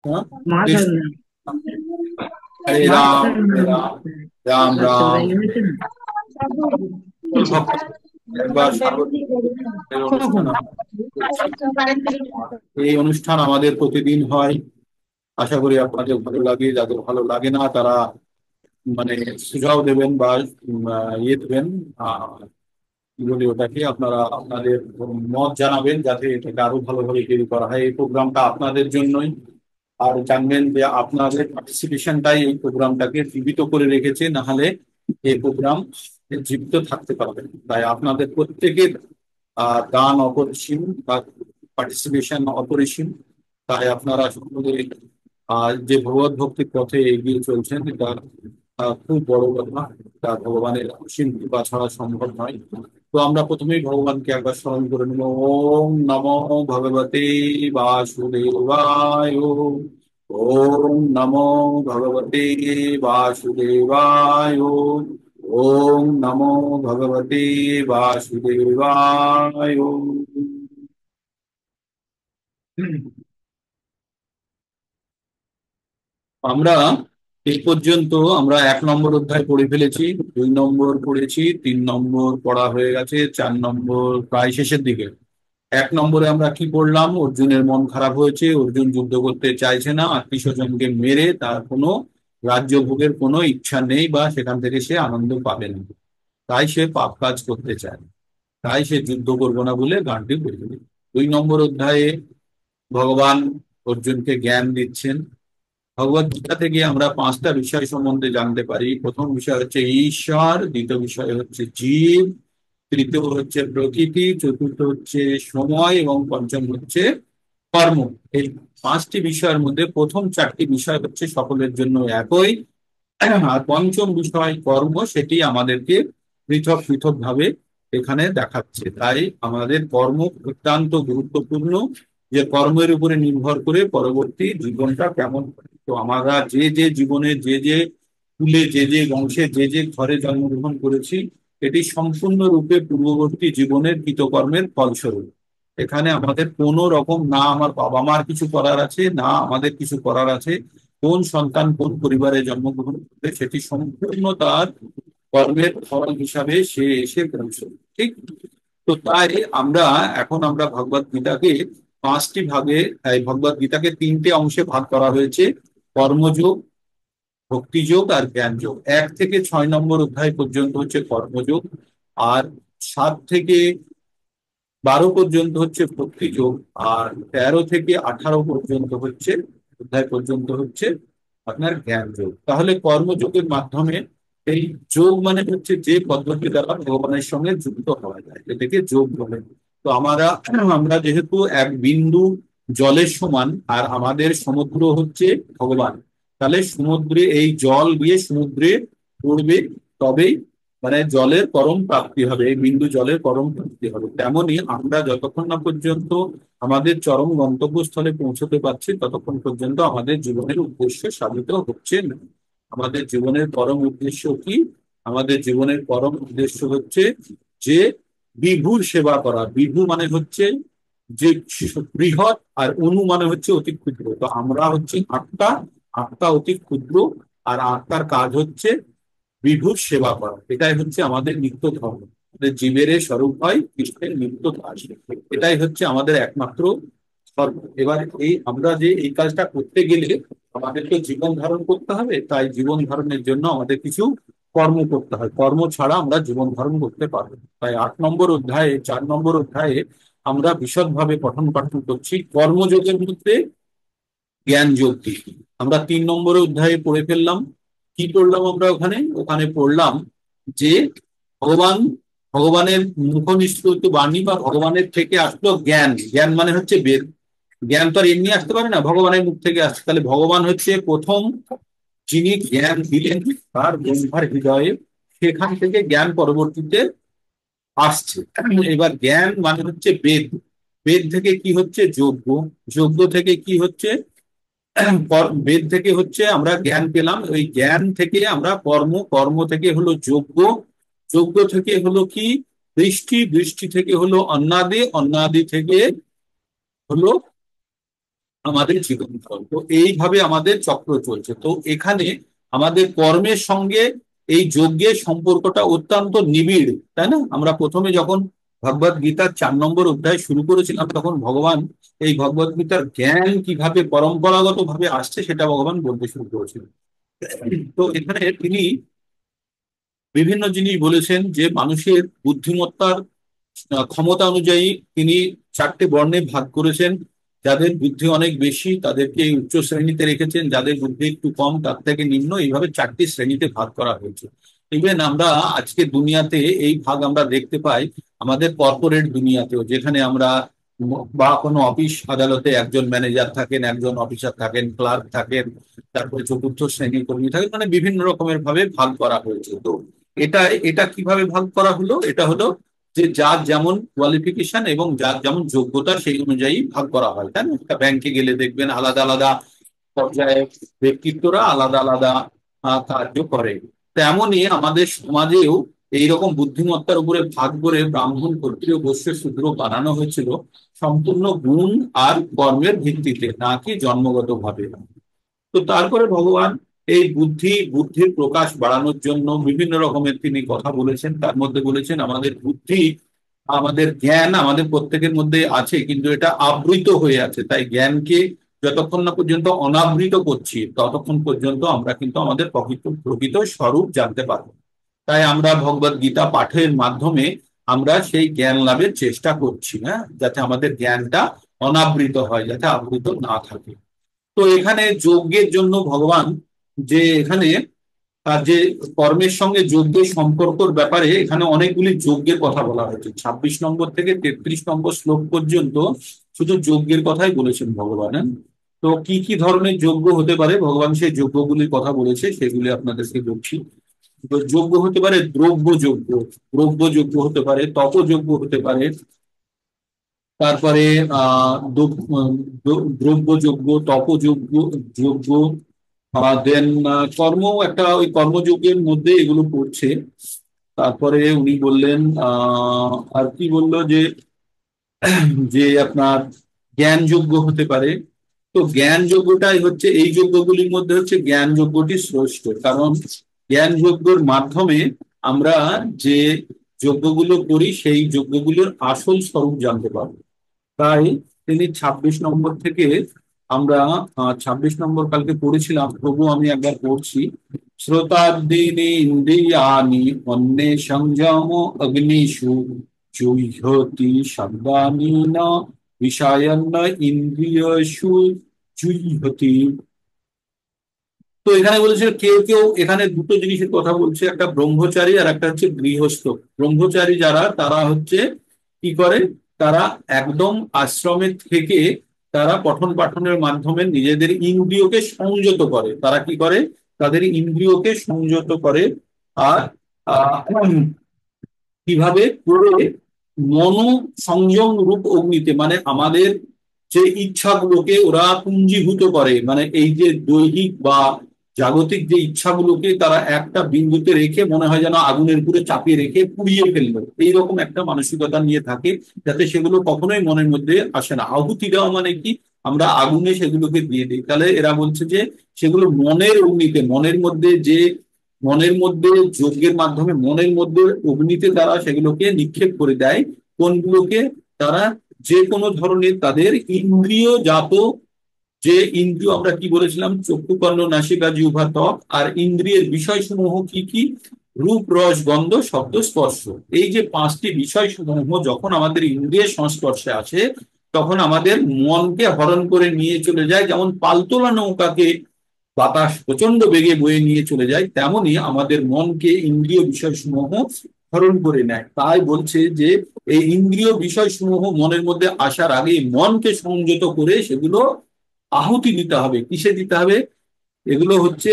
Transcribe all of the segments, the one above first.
हाँ? माधव कृष्ण। नाम। हरे राम माधव हरे नाम राम होता है। राम अच्छा राम। बताइए হয়েছে না? সকল ভক্ত একবার স্বাগতের অনুষ্ঠান কখন? আমরা করছি। আর এই অনুষ্ঠান আমাদের প্রতিদিন হয়। আশা করি আপনাদের ভালো লাগে, যাদের ভালো লাগে না তারা মানে সুঝাও দেবেন বা ইয়ে দেবেন, কি বলি ওটাকে, আপনারা আপনাদের মত জানাবেন যাতে এটাকে আরো ভালোভাবে তৈরি করা হয়। এই প্রোগ্রামটা আপনাদের জন্যই। আর জানবেন যে আপনাদের পার্টিসিপেশনটাই এই প্রোগ্রামটাকে জীবিত করে রেখেছে, না হলে এই প্রোগ্রাম জীবিত থাকতে পারবে না। তাই আপনাদের প্রত্যেকের দান অপরিসীম বা পার্টিসিপেশন অপরিসীম। তাই আপনারা সকলে যে ভগবত ভক্তির পথে এগিয়ে চলছেন, এটা খুব বড় কথা। তা ভগবানের অসীম কৃপা ছাড়া সম্ভব নয়। তো আমরা প্রথমেই ভগবানকে একবার স্মরণ করে নেব। ওম নমো ভগবতে বাসুদেবায়। ওম নমো ভগবতে বাসুদেবায়। ওম নমো ভগবতে বাসুদেবায়। আমরা এই পর্যন্ত আমরা 1 নম্বর অধ্যায় পড়ে ফেলেছি, 2 নম্বর পড়েছি, 3 নম্বর পড়া হয়ে গেছে, 4 নম্বর প্রায় শেষের দিকে। 1 নম্বরে আমরা কি পড়লাম? অর্জুনের মন খারাপ হয়েছে, অর্জুন যুদ্ধ করতে চাইছে না, আত্মীয় স্বজনকে মেরে তার কোনো রাজ্য ভোগের কোনো ইচ্ছা নেই বা সেখান থেকে সে আনন্দ পাবে না। তাই সে পাপ কাজ করতে চায়, তাই সে যুদ্ধ করবো না বলে গানটি বলে। 2 নম্বর অধ্যায়ে ভগবান অর্জুনকে জ্ঞান দিচ্ছেন। ভগবত গীতা থেকে আমরা 5টা বিষয় সম্বন্ধে জানতে পারি। প্রথম বিষয় হচ্ছে ঈশ্বর, দ্বিতীয় বিষয় হচ্ছে জীব, তৃতীয় হচ্ছে প্রকৃতি, চতুর্থ হচ্ছে সময় এবং পঞ্চম হচ্ছে কর্ম। এই 5টি বিষয়ের মধ্যে প্রথম 4টি বিষয় হচ্ছে সকলের জন্য একই, আর পঞ্চম বিষয় কর্ম, সেটি আমাদেরকে পৃথক পৃথক ভাবে এখানে দেখাচ্ছে। তাই আমাদের কর্ম অত্যন্ত গুরুত্বপূর্ণ, যে কর্মের উপরে নির্ভর করে পরবর্তী জীবনটা কেমন হয়। তো আমরা যে যে জীবনে যে যে কুলে যে যে বংশে যে যে ঘরে জন্মগ্রহণ করেছি, এটি সম্পূর্ণরূপে পূর্ববর্তী জীবনের কৃতকর্মের ফলস্বরূপ। এখানে আমাদের কোনো রকম না আমার বাবা মার কিছু করার আছে, না আমাদের কিছু করার আছে। কোন সন্তান কোন পরিবারে জন্মগ্রহণ করবে সেটি সম্পূর্ণ তার কর্মের ফল হিসাবে সে এসে পৌঁছবে। ঠিক। তো তাই আমরা ভগবত গীতাকে 5টি ভাগে, ভগবত গীতাকে 3টে অংশে ভাগ করা হয়েছে: কর্মযোগ, ভক্তিযোগ আর জ্ঞানযোগ। 1 থেকে 6 নম্বর অধ্যায় পর্যন্ত হচ্ছে কর্মযোগ, আর 7 থেকে 12 পর্যন্ত হচ্ছে ভক্তিযোগ, আর 13 থেকে 18 পর্যন্ত হচ্ছে অধ্যায় পর্যন্ত হচ্ছে আপনার জ্ঞান যোগ। তাহলে কর্মযোগের মাধ্যমে, এই যোগ মানে হচ্ছে যে পদ্ধতি দ্বারা ভগবানের সঙ্গে যুক্ত হওয়া যায়, এটাকে যোগ বলে। তো আমরা যেহেতু এক বিন্দু জলের সমান, আর আমাদের সমুদ্র হচ্ছে ভগবান, তাহলে সমুদ্রে এই জল গিয়ে সমুদ্রে পড়বে, তবেই মানে জলের পরম প্রাপ্তি হবে, এই বিন্দু জলের পরম প্রাপ্তি হবে। তেমনি আমরা যতক্ষণ না পর্যন্ত আমাদের চরম গন্তব্যস্থলে পৌঁছতে পারছি, ততক্ষণ পর্যন্ত আমাদের জীবনের উদ্দেশ্য সাধিত হচ্ছে না। আমাদের জীবনের পরম উদ্দেশ্য কি? আমাদের জীবনের পরম উদ্দেশ্য হচ্ছে যে বিভুর সেবা করা। বিভু মানে হচ্ছে যে বৃহৎ, আর অনু মানে হচ্ছে অতি ক্ষুদ্র। তো আমরা হচ্ছে আত্মা, আত্মা অতি ক্ষুদ্র, আর আত্মার কাজ হচ্ছে বিভুর সেবা করা। এটাই হচ্ছে আমাদের নিত্য ধর্ম। আমাদের জীবের স্বরূপ হয় কৃষ্ণের নিত্য দাস। এটাই হচ্ছে আমাদের একমাত্র ধর্ম। এবার আমরা যে এই কাজটা করতে গেলে আমাদেরকে জীবন ধারণ করতে হবে, তাই জীবন ধারণের জন্য আমাদের কিছু কর্ম করতে হয়। কর্ম ছাড়া আমরা জীবন ধারণ করতে পারবো না। তাই 8 নম্বর অধ্যায়ে, 4 নম্বর অধ্যায়ে আমরা বিশদভাবে পঠন পাঠন করছি কর্মযোগের মধ্যে জ্ঞান যোগ কি। আমরা 3 নম্বর অধ্যায়ে পড়ে ফেললাম। কি পড়লাম আমরা ওখানে? ওখানে পড়লাম যে ভগবান, ভগবানের মুখনিঃসৃত বাণী বা ভগবানের থেকে আসলো জ্ঞান। জ্ঞান মানে হচ্ছে বেদ। জ্ঞান তো আর এমনি আসতে পারে না, ভগবানের মুখ থেকে আসছে। তাহলে ভগবান হচ্ছে প্রথম যিনি জ্ঞান দিলেন তার ব্রহ্মার হৃদয়ে, সেখান থেকে জ্ঞান পরবর্তীতে আসছে। এবার জ্ঞান মানে হচ্ছে বেদ। বেদ থেকে কি হচ্ছে? যজ্ঞ। যজ্ঞ থেকে কি হচ্ছে? বেদ থেকে হচ্ছে আমরা জ্ঞান পেলাম, ওই জ্ঞান থেকে আমরা কর্ম, কর্ম থেকে হলো যজ্ঞ, যজ্ঞ থেকে হলো কি বৃষ্টি, বৃষ্টি থেকে হলো অন্নাদি, অন্নাদি থেকে হলো আমাদের জীবন ধারণ। তো এইভাবে আমাদের চক্র চলছে। তো এখানে আমাদের কর্মের সঙ্গে এই যজ্ঞের সম্পর্কটা অত্যন্ত নিবিড়, তাই না? আমরা প্রথমে যখন ভগবদ গীতার 4 নম্বর অধ্যায় শুরু করেছিলাম, তখন ভগবান এই ভগবদ গীতার জ্ঞান কিভাবে পরম্পরাগত ভাবে আসছে সেটা ভগবান বলতে শুরু করেছিলেন। তো এখানে তিনি বিভিন্ন জিনিস বলেছেন, যে মানুষের বুদ্ধিমত্তার ক্ষমতা অনুযায়ী তিনি 4টে বর্ণে ভাগ করেছেন। যাদের বুদ্ধি অনেক বেশি তাদেরকে উচ্চ শ্রেণীতে রেখেছেন, যাদের বুদ্ধি একটু কম তার থেকে নিম্ন, এইভাবে 4টি শ্রেণীতে ভাগ করা হয়েছে। ইভেন আমরা আজকে দুনিয়াতে এই ভাগ আমরা দেখতে পাই আমাদের কর্পোরেট দুনিয়াতেও, যেখানে আমরা বা কোনো অফিস আদালতে একজন ম্যানেজার থাকেন, একজন অফিসার থাকেন, ক্লার্ক থাকেন, তারপরে চতুর্থ শ্রেণীর কর্মী থাকেন, মানে বিভিন্ন রকমের ভাবে ভাগ করা হয়েছে। তো এটা এটা কিভাবে ভাগ করা হলো? এটা হলো যে যার যেমন কোয়ালিফিকেশন এবং যার যেমন যোগ্যতা সেই অনুযায়ী ভাগ করা হয়, তাই না? একটা ব্যাংকে গেলে দেখবেন আলাদা আলাদা পর্যায়ে ব্যক্তিত্বরা আলাদা আলাদা কার্য করে। তেমনই আমাদের সমাজেও এইরকম বুদ্ধিমত্তার উপরে ভাগ করে ব্রাহ্মণ, ক্ষত্রিয়, বৈশ্য, শূদ্র বানানো হয়েছিল সম্পূর্ণ গুণ আর কর্মের ভিত্তিতে, নাকি জন্মগত ভাবে। তো তারপরে ভগবান এই বুদ্ধির প্রকাশ বাড়ানোর জন্য বিভিন্ন রকমের তিনি কথা বলেছেন। তার মধ্যে বলেছেন আমাদের বুদ্ধি, আমাদের জ্ঞান আমাদের প্রত্যেকের মধ্যে আছে, কিন্তু এটা আবৃত হয়ে আছে। তাই জ্ঞানকে যতক্ষণ না পর্যন্ত অনাবৃত করছি ততক্ষণ পর্যন্ত আমরা কিন্তু আমাদের প্রকৃত প্রকৃত স্বরূপ জানতে পারবো। তাই আমরা ভগবদ গীতা পাঠের মাধ্যমে আমরা সেই জ্ঞান লাভের চেষ্টা করছি, হ্যাঁ, যাতে আমাদের জ্ঞানটা অনাবৃত হয়, যাতে আবৃত না থাকে। তো এখানে যজ্ঞের জন্য ভগবান যে এখানে যে কর্মের সঙ্গে যজ্ঞের সম্পর্কর ব্যাপারে এখানে অনেকগুলি যজ্ঞের কথা বলা হয়েছে। 26 নম্বর থেকে 33 নম্বর শ্লোক পর্যন্ত শুধু যজ্ঞের কথাই বলেছেন ভগবান, হ্যাঁ? তো কি কি ধরনের যজ্ঞ হতে পারে ভগবান সেই যজ্ঞগুলির কথা বলেছে, সেগুলি আপনাদেরকে বলছি। তো যজ্ঞ হতে পারে দ্রব্য যজ্ঞ হতে পারে, তপযজ্ঞ হতে পারে, তারপরে দ্রব্যযজ্ঞ, তপযজ্ঞ, দেন কর্ম, একটা ওই কর্মযজ্ঞের মধ্যে এগুলো পড়ছে। তারপরে উনি বললেন আর কি বললো, যে যে আপনার জ্ঞান যজ্ঞ হতে পারে। তো জ্ঞান যজ্ঞটাই হচ্ছে এই যজ্ঞগুলির মধ্যে হচ্ছে জ্ঞান যজ্ঞটি শ্রেষ্ঠ, কারণ জ্ঞান যজ্ঞের মাধ্যমে আমরা যে যজ্ঞগুলো করি সেই যজ্ঞগুলোর আসল স্বরূপ জানতে পারবো। তাই তিনি 26 নম্বর থেকে আমরা 26 নম্বর কালকে পড়েছিলাম, তবু আমি একবার পড়ছি। শ্রোতাদীনি ইন্দ্রিয়ানি অন্যে সংযম অগ্নিষু জুহ্যতি শব্দানি না বিষয়ান্ন ইন্দ্রিয়সু জুহ্যতি। তো এখানে বলেছে কেউ কেউ এখানে দুটো জিনিসের কথা বলছে, একটা ব্রহ্মচারী আর একটা হচ্ছে গৃহস্থ। ব্রহ্মচারী যারা তারা হচ্ছে কি করে, তারা একদম আশ্রমে থেকে তারা পঠন পাঠনের মাধ্যমে নিজেদের ইন্দ্রিয়কে সংযত করে। তারা কি করে, তাদের ইন্দ্রিয়কে সংযত করে। আর আহ, কিভাবে করে, মনো সংযম রূপ অগ্নিতে, মানে আমাদের যে ইচ্ছাগুলোকে ওরা পুঞ্জীভূত করে, মানে এই যে দৈহিক বা জাগতিক যে ইচ্ছাগুলোকে তারা একটা বিন্দুতে রেখে মনে হয় যেন আগুনের উপরে চাপিয়ে রেখে পুড়িয়ে ফেললো, এইরকম একটা মানসিকতা নিয়ে থাকে, যাতে সেগুলো কখনোই মনের মধ্যে আসে না। আহুতি দেওয়া মানে কি, আমরা আগুনে সেগুলোকে দিয়ে দিই। তাহলে এরা বলছে যে সেগুলো মনের অগ্নিতে, মনের মধ্যে যজ্ঞের মাধ্যমে মনের মধ্যে অগ্নিতে তারা সেগুলোকে নিক্ষেপ করে দেয়। কোনগুলোকে? তারা যে কোনো ধরনের তাদের ইন্দ্রিয় জাত, যে ইন্দ্রিয় আমরা কি বলেছিলাম, চক্ষু, কর্ণ, নাসিকা, জিহ্বা, ত্বক, আর ইন্দ্রিয়ের বিষয়সমূহ কি কি? রূপ, রস, গন্ধ, শব্দ, স্পর্শ। এই যে 5টি বিষয়সমূহ যখন আমাদের ইন্দ্রিয়ের সংস্পর্শে আসে তখন আমাদের মনকে হরণ করে নিয়ে চলে যায়। যেমন পালতোলা নৌকাকে বাতাস প্রচন্ড বেগে বয়ে নিয়ে চলে যায়, তেমনি আমাদের মনকে ইন্দ্রিয় বিষয়সমূহ হরণ করে নেয়। তাই বলছে যে এই ইন্দ্রিয় বিষয়সমূহ মনের মধ্যে আসার আগে মনকে সংযত করে সেগুলো আহুতি দিতে হবে। কিসে দিতে হবে? এগুলো হচ্ছে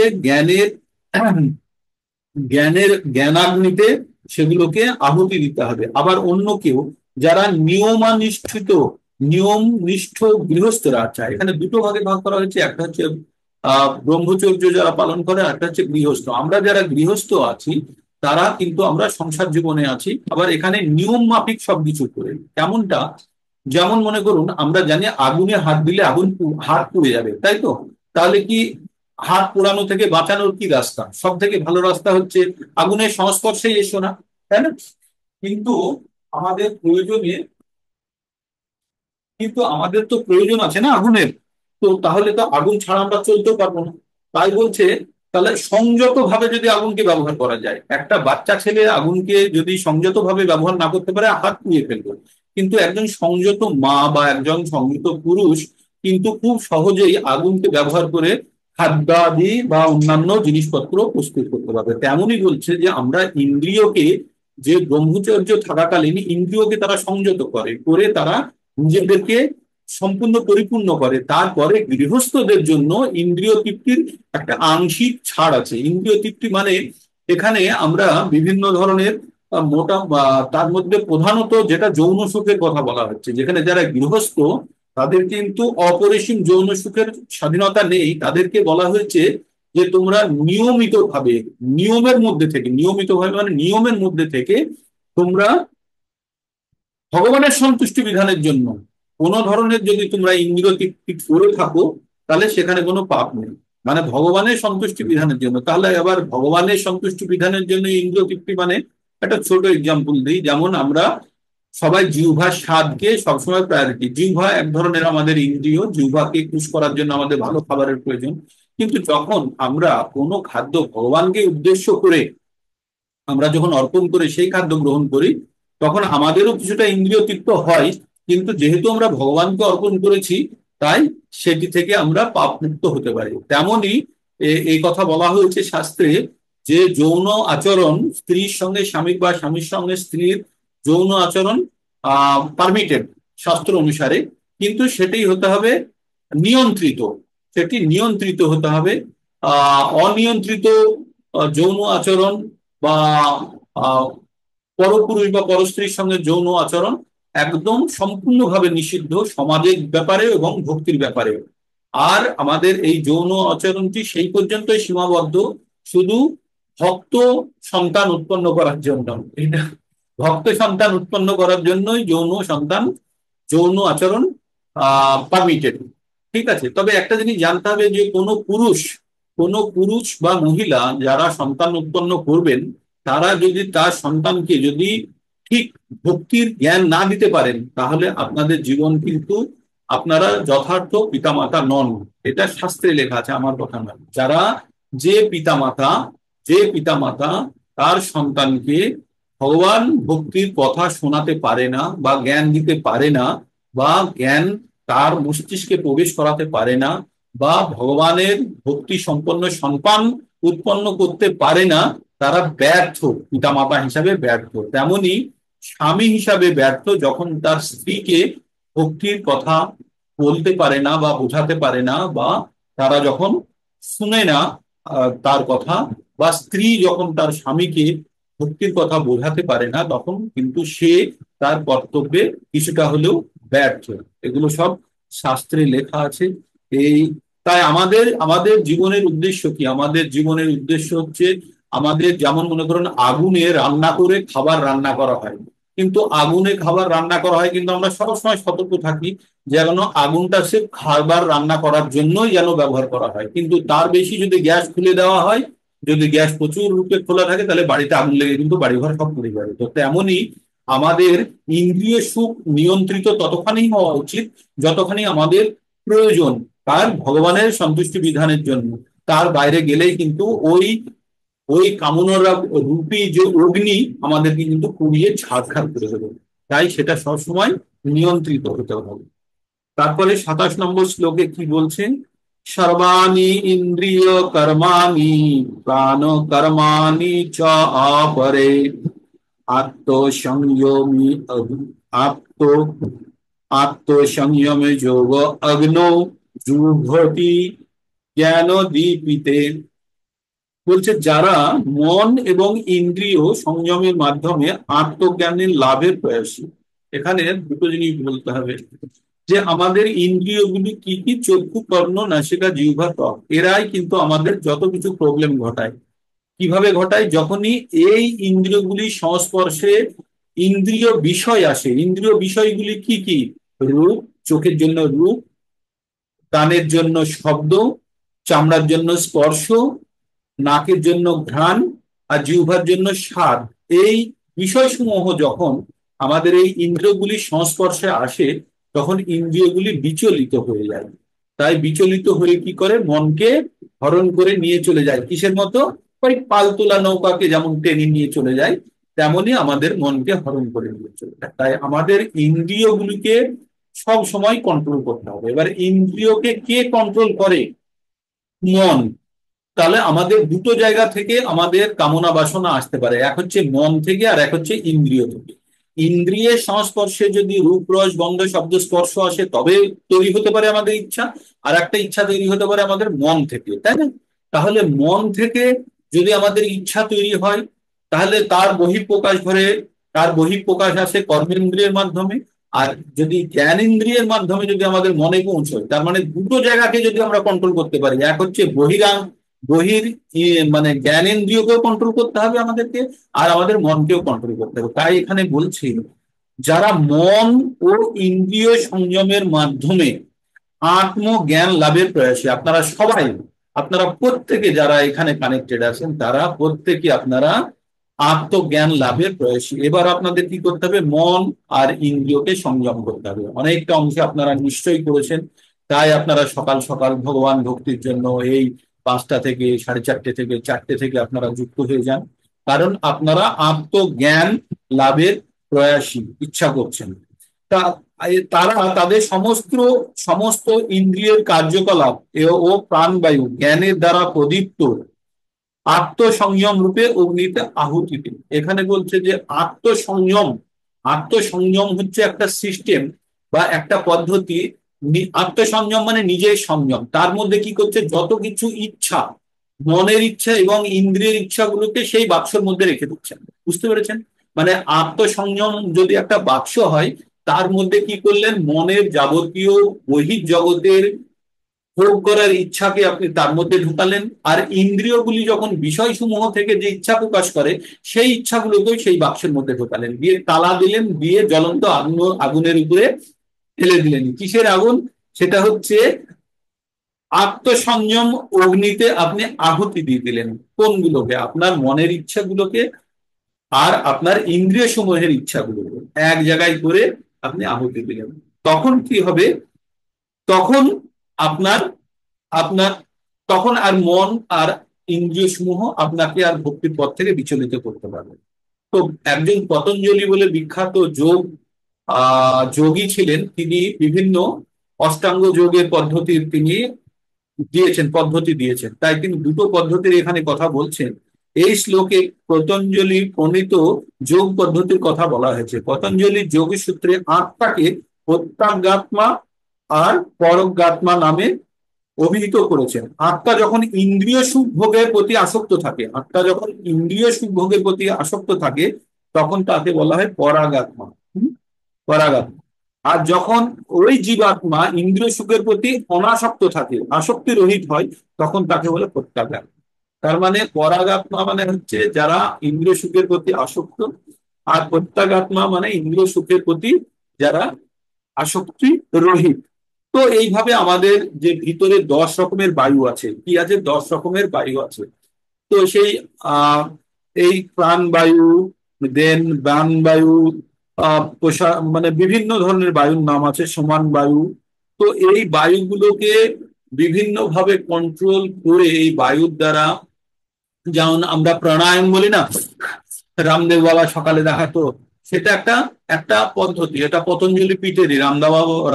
জ্ঞানাগ্নিতে সেগুলোকে আহুতি দিতে হবে। আবার অন্য কেউ যারা নিয়মনিষ্ঠ গৃহস্থরা, আচ্ছা এখানে দুটো ভাগে ভাগ করা হয়েছে, একটা হচ্ছে ব্রহ্মচর্য যারা পালন করে, একটা হচ্ছে গৃহস্থ। আমরা যারা গৃহস্থ আছি তারা কিন্তু আমরা সংসার জীবনে আছি, আবার এখানে নিয়ম মাফিক সবকিছু করে। কেমনটা? যেমন মনে করুন আমরা জানি আগুনে হাত দিলে আগুন হাত পুড়ে যাবে, তাই তো? তাহলে কি হাত পোড়ানো থেকে বাঁচানোর কি রাস্তা? সব থেকে ভালো রাস্তা হচ্ছে আগুনের সংস্পর্শে এসো না, তাই না? কিন্তু আমাদের প্রয়োজনে কিন্তু আমাদের তো প্রয়োজন আছে না আগুনের। তো তাহলে তো আগুন ছাড়া আমরা চলতেও পারবো না। তাই বলছে, তাহলে সংযত ভাবে যদি আগুনকে ব্যবহার করা যায়, একটা বাচ্চা ছেলে আগুনকে যদি সংযত ভাবে ব্যবহার না করতে পারে হাত পুড়িয়ে ফেলবে। কিন্তু একজন সংযত মা বা একজন সংযত পুরুষ কিন্তু খুব সহজেই আগুনকে ব্যবহার করে খাদ্যাদি বা অন্যান্য জিনিসপত্র প্রস্তুত করতে পারবে। তেমনই বলছে যে আমরা ইন্দ্রিয়কে, যে ব্রহ্মচর্য থাকাকালীন ইন্দ্রিয়কে তারা সংযত করে করে তারা নিজেদেরকে সম্পূর্ণ পরিপূর্ণ করে। তারপরে গৃহস্থদের জন্য ইন্দ্রিয় তৃপ্তির একটা আংশিক ছাড় আছে। ইন্দ্রিয় তৃপ্তি মানে এখানে আমরা বিভিন্ন ধরনের তার মধ্যে প্রধানত যেটা যৌন সুখের কথা বলা হচ্ছে, যেখানে যারা গৃহস্থ তাদের কিন্তু অপরিসীম যৌন সুখের স্বাধীনতা নেই। তাদেরকে বলা হয়েছে যে তোমরা নিয়মিত ভাবে, নিয়মের মধ্যে থেকে, নিয়মিত ভাবে মানে নিয়মের মধ্যে থেকে তোমরা ভগবানের সন্তুষ্টি বিধানের জন্য কোনো ধরনের যদি তোমরা ইন্দ্রিয় তৃপ্তি করে থাকো, তাহলে সেখানে কোনো পাপ নেই। মানে ভগবানের সন্তুষ্টি বিধানের জন্য। তাহলে আবার ভগবানের সন্তুষ্টি বিধানের জন্য ইন্দ্রিয় তৃপ্তি মানে, একটা ছোট এক্সাম্পল দিই। যেমন আমরা সবাই জিহ্বার স্বাদকে সবসময় প্রায়োরিটি, জিহ্বা এক ধরনের আমাদের ইন্দ্রিয়, জিহ্বাকে খুশ করার জন্য আমাদের ভালো খাবারের প্রয়োজন। কিন্তু যখন আমরা কোনো খাদ্য ভগবানকে উদ্দেশ্য করে আমরা যখন অর্পণ করে সেই খাদ্য গ্রহণ করি, তখন আমাদেরও কিছুটা ইন্দ্রিয় তৃপ্ত হয়। কিন্তু যেহেতু আমরা ভগবানকে অর্পণ করেছি, তাই সেটি থেকে আমরা পাপ মুক্ত হতে পারি। তেমনি এই কথা বলা হয়েছে শাস্ত্রে, যে যৌন আচরণ স্ত্রীর সঙ্গে স্বামীর বা স্বামীর সঙ্গে স্ত্রীর যৌন আচরণ পারমিটেড শাস্ত্র অনুসারে, কিন্তু সেটি হতে হবে নিয়ন্ত্রিত। সেটি নিয়ন্ত্রিত হতে হবে। অনিয়ন্ত্রিত যৌন আচরণ বা আহ, পরপুরুষ বা পরস্ত্রীর সঙ্গে যৌন আচরণ একদম সম্পূর্ণভাবে নিষিদ্ধ সমাজের ব্যাপারে এবং ভক্তির ব্যাপারে। আর আমাদের এই যৌন আচরণটি সেই পর্যন্তই সীমাবদ্ধ, শুধু ভক্ত সন্তান উৎপন্ন করার জন্য। এটা ভক্ত সন্তান উৎপন্ন করার জন্যই যৌন আচরণ পারমিটেড। ঠিক আছে, তবে একটা জিনিস জানতে হবে যে কোনো পুরুষ বা মহিলা যারা সন্তান উৎপন্ন করবেন, তারা যদি তার সন্তানকে যদি ঠিক ভক্তির জ্ঞান না দিতে পারেন, তাহলে আপনাদের জীবন কিন্তু, আপনারা যথার্থ পিতামাতা নন। এটা শাস্ত্রে লেখা আছে, আমার কথা নয়। যে পিতামাতা যে পিতামাতা তার সন্তানকে ভগবান ভক্তির কথা শোনাতে পারে না বা জ্ঞান দিতে পারে না, বা জ্ঞান তার মস্তিষ্কে প্রবেশ করাতে পারে না, বা ভগবানের ভক্তি সম্পন্ন সন্তান উৎপন্ন করতে পারে না, তারা ব্যর্থ, পিতামাতা হিসাবে ব্যর্থ। তেমনি স্বামী হিসাবে ব্যর্থ যখন তার স্ত্রীকে ভক্তির কথা বলতে পারে না বা বোঝাতে পারে না, বা তারা যখন শুনে না তার কথা, বা স্ত্রী যখন তার স্বামীকে ভক্তির কথা বোঝাতে পারে না, তখন কিন্তু সে তার কর্তব্যে কিছুটা হলেও ব্যর্থ। এগুলো সব শাস্ত্রে লেখা আছে। এই তাই আমাদের আমাদের জীবনের উদ্দেশ্য কি? আমাদের জীবনের উদ্দেশ্য হচ্ছে, আমাদের যেমন মনে করুন আগুনে রান্না করে খাবার রান্না করা হয়, কিন্তু আগুনে খাবার রান্না করা হয় কিন্তু আমরা সবসময় সতর্ক থাকি যেন আগুনটা সে খাবার রান্না করার জন্যই যেন ব্যবহার করা হয়। কিন্তু তার বেশি যদি গ্যাস খুলে দেওয়া হয়, যদি গ্যাস প্রচুর রূপে খোলা থাকে, তাহলে বাড়িতে আগুন লেগে কিন্তু বাড়িঘর সব পুড়ে যাবে। তো তেমনই আমাদের ইন্দ্রিয় সুখ নিয়ন্ত্রিত ততখানি হওয়া উচিত যতখানি আমাদের প্রয়োজন তার ভগবানের সন্তুষ্টি বিধানের জন্য। তার বাইরে গেলেই কিন্তু ওই ওই কামনার রূপী যে অগ্নি আমাদেরকে কিন্তু পুড়িয়ে ছারখার করে দেবে। তাই সেটা সবসময় নিয়ন্ত্রিত হতে হবে। তারপরে 27 নম্বর শ্লোকে কি বলছেন? সর্বাণি ইন্দ্রিয় কর্মাণি প্রাণ কর্মাণি চ অপরে আত্ম সংযমী আত্ম আত্ম সংযমে যোগ অগ্নৌ জুহতি জ্ঞান দীপিতে। বলছে যারা মন এবং ইন্দ্রিয় সংযমের মাধ্যমে আত্মজ্ঞানের লাভের প্রয়াসী। এখানে দুটো জিনিস বলতে হবে, যে আমাদের ইন্দ্রিয়গুলি কি কি, চক্ষু কর্ণ নাসিকা জিহ্বা ত্বক, এরাই কিন্তু আমাদের যত কিছু প্রবলেম ঘটায়। কিভাবে ঘটায়? যখনই এই ইন্দ্রিয়গুলি সংস্পর্শে ইন্দ্রিয় বিষয় আসে। ইন্দ্রিয় বিষয়গুলি কি কি? রূপ, চোখের জন্য রূপ, কানের জন্য শব্দ, চামড়ার জন্য স্পর্শ, নাকের জন্য ঘ্রাণ, আর জিহ্বার জন্য স্বাদ। এই বিষয়সমূহ যখন আমাদের এই ইন্দ্রিয়গুলির সংস্পর্শে আসে তখন ইন্দ্রিয়গুলি বিচলিত হয়ে যায়। তাই বিচলিত হয়ে কি করে, মনকে হরণ করে নিয়ে চলে যায় কিসের মতো, ওই পালতোলা নৌকাকে যেমন টেনে নিয়ে চলে যায়, তেমনি আমাদের মনকে হরণ করে নিয়ে চলে যায়। তাই আমাদের ইন্দ্রিয়গুলিকে সব সময় কন্ট্রোল করতে হবে। এবার ইন্দ্রিয়কে কে কন্ট্রোল করে? মন। তাহলে আমাদের দুটো জায়গা থেকে আমাদের কামনা বাসনা আসতে পারে, এক হচ্ছে মন থেকে আর এক হচ্ছে ইন্দ্রিয় থেকে। ইন্দ্রিয়ের সংস্পর্শে যদি রূপ রস গন্ধ শব্দ স্পর্শ আসে তবে তৈরি হতে পারে আমাদের ইচ্ছা, আর একটা ইচ্ছা তৈরি হতে পারে আমাদের মন থেকে, তাই না? তাহলে মন থেকে যদি আমাদের ইচ্ছা তৈরি হয় তাহলে তার বহিঃপ্রকাশ ঘটে, তার বহিঃপ্রকাশ আসে কর্মেন্দ্রিয়ের মাধ্যমে। আর যদি জ্ঞান ইন্দ্রিয়ের মাধ্যমে যদি আমাদের মনে পৌঁছয়, তার মানে দুটো জায়গাকে যদি আমরা কন্ট্রোল করতে পারি, এক হচ্ছে বহির মানে জ্ঞানেন্দ্রিয়কেও কন্ট্রোল করতে হবে আমাদেরকে, আর আমাদের মনকেও কন্ট্রোল করতে হবে। তাই এখানে বলছি, যারা মন ও ইন্দ্রিয় সংযমের মাধ্যমে আত্মজ্ঞান লাভের প্রয়াসী, আপনারা সবাই, আপনারা প্রত্যেকে যারা এখানে কানেক্টেড আছেন তারা প্রত্যেকে আপনারা আত্মজ্ঞান লাভের প্রয়াসী। এবার আপনাদের কি করতে হবে, মন আর ইন্দ্রিয়কে সংযম করতে হবে। অনেকটা অংশে আপনারা নিশ্চয়ই করেছেন, তাই আপনারা সকাল সকাল ভগবান ভক্তির জন্য এই 5টা থেকে 4:30 থেকে 4টে থেকে আপনারা যুক্ত হয়ে যান, কারণ আপনারা আত্মজ্ঞান লাভের প্রয়াসী, ইচ্ছা করছেন। তা তারা তাদের সমস্ত সমস্ত ইন্দ্রিয়ের কার্যকলাপ ও প্রাণবায়ু জ্ঞানের দ্বারা প্রদীপ্ত আত্মসংযম রূপে অগ্নিতে আহুতি দিন। এখানে বলছে যে আত্মসংযম, আত্মসংযম হচ্ছে একটা সিস্টেম বা একটা পদ্ধতি। আত্মসংযম মানে নিজের সংযম, তার মধ্যে কি করছে, যত কিছু ইচ্ছা, মনের ইচ্ছা এবং ইন্দ্রিয়ের ইচ্ছাগুলোকে সেই বাক্সের মধ্যে রেখে দিচ্ছেন। বুঝতে পেরেছেন? মানে আত্মসংযম যদি একটা বাক্স হয়, তার মধ্যে কি করলেন, মনের যাবতীয় বহির্জগতের ভোগ করার ইচ্ছাকে আপনি তার মধ্যে ঢুকালেন, আর ইন্দ্রিয়গুলি যখন বিষয়সমূহ থেকে যে ইচ্ছা প্রকাশ করে সেই ইচ্ছাগুলোকেও সেই বাক্সের মধ্যে ঢুকালেন, দিয়ে তালা দিলেন, দিয়ে জ্বলন্ত আগুনের উপরে ফেলে দিলেন। কিসের আগুন? সেটা হচ্ছে আত্মসংযম অগ্নিতে আপনি আহুতি দিয়ে দিলেন। কোনগুলোকে? আপনার মনের ইচ্ছাগুলোকে আর আপনার ইন্দ্রিয় সমূহের ইচ্ছাগুলোকে এক জায়গায় করে আপনি আহুতি দিলেন। তখন কি হবে, তখন আপনার আপনার তখন আর মন আর ইন্দ্রিয় সমূহ আপনাকে আর ভক্তির পথ থেকে বিচলিত করতে পারবে। তো একজন পতঞ্জলি বলে বিখ্যাত যোগী ছিলেন, তিনি বিভিন্ন অষ্টাঙ্গ যোগের পদ্ধতি দিয়েছেন। তাই তিনি দুটো পদ্ধতির এখানে কথা বলছেন। এই শ্লোকে পতঞ্জলি প্রণীত যোগ পদ্ধতির কথা বলা হয়েছে। পতঞ্জলির যোগী সূত্রে আত্মাকে প্রত্যাগাত্মা আর পরজ্ঞাত্মা নামে অভিহিত করেছেন। আত্মা যখন ইন্দ্রিয় সুখ ভোগের প্রতি আসক্ত থাকে, আত্মা যখন ইন্দ্রিয় সুখ ভোগের প্রতি আসক্ত থাকে তখন তাকে বলা হয় পরাগাত্মা। পরাগাত্মা। আর যখন ওই জীবাত্মা ইন্দ্রিয় সুখের প্রতি অনাসক্ত থাকে, আসক্তি রহিত হয়, তখন তাকে বলে প্রত্যাগাত্মা। তার মানে পরাগাত্মা মানে হচ্ছে যারা ইন্দ্রিয় সুখের প্রতি আসক্ত, আর প্রত্যাগাত্মা মানে ইন্দ্রিয় সুখের প্রতি যারা আসক্তি রহিত। তো এইভাবে আমাদের যে ভিতরে 10 রকমের বায়ু আছে, কি আছে, 10 রকমের বায়ু আছে। তো সেই আহ এই প্রাণবায়ু, দেন বায়ু, মানে বিভিন্ন ধরনের বায়ুর নাম আছে, সমান বায়ু। তো এই বায়ুগুলোকে বিভিন্ন ভাবে কন্ট্রোল করে এই বায়ুর দ্বারা, যেমন আমরা প্রাণায়াম বলি না, রামদেব বাবা সকালে দেখাতো, সেটা একটা একটা পদ্ধতি। এটা পতঞ্জলি পীঠেরই,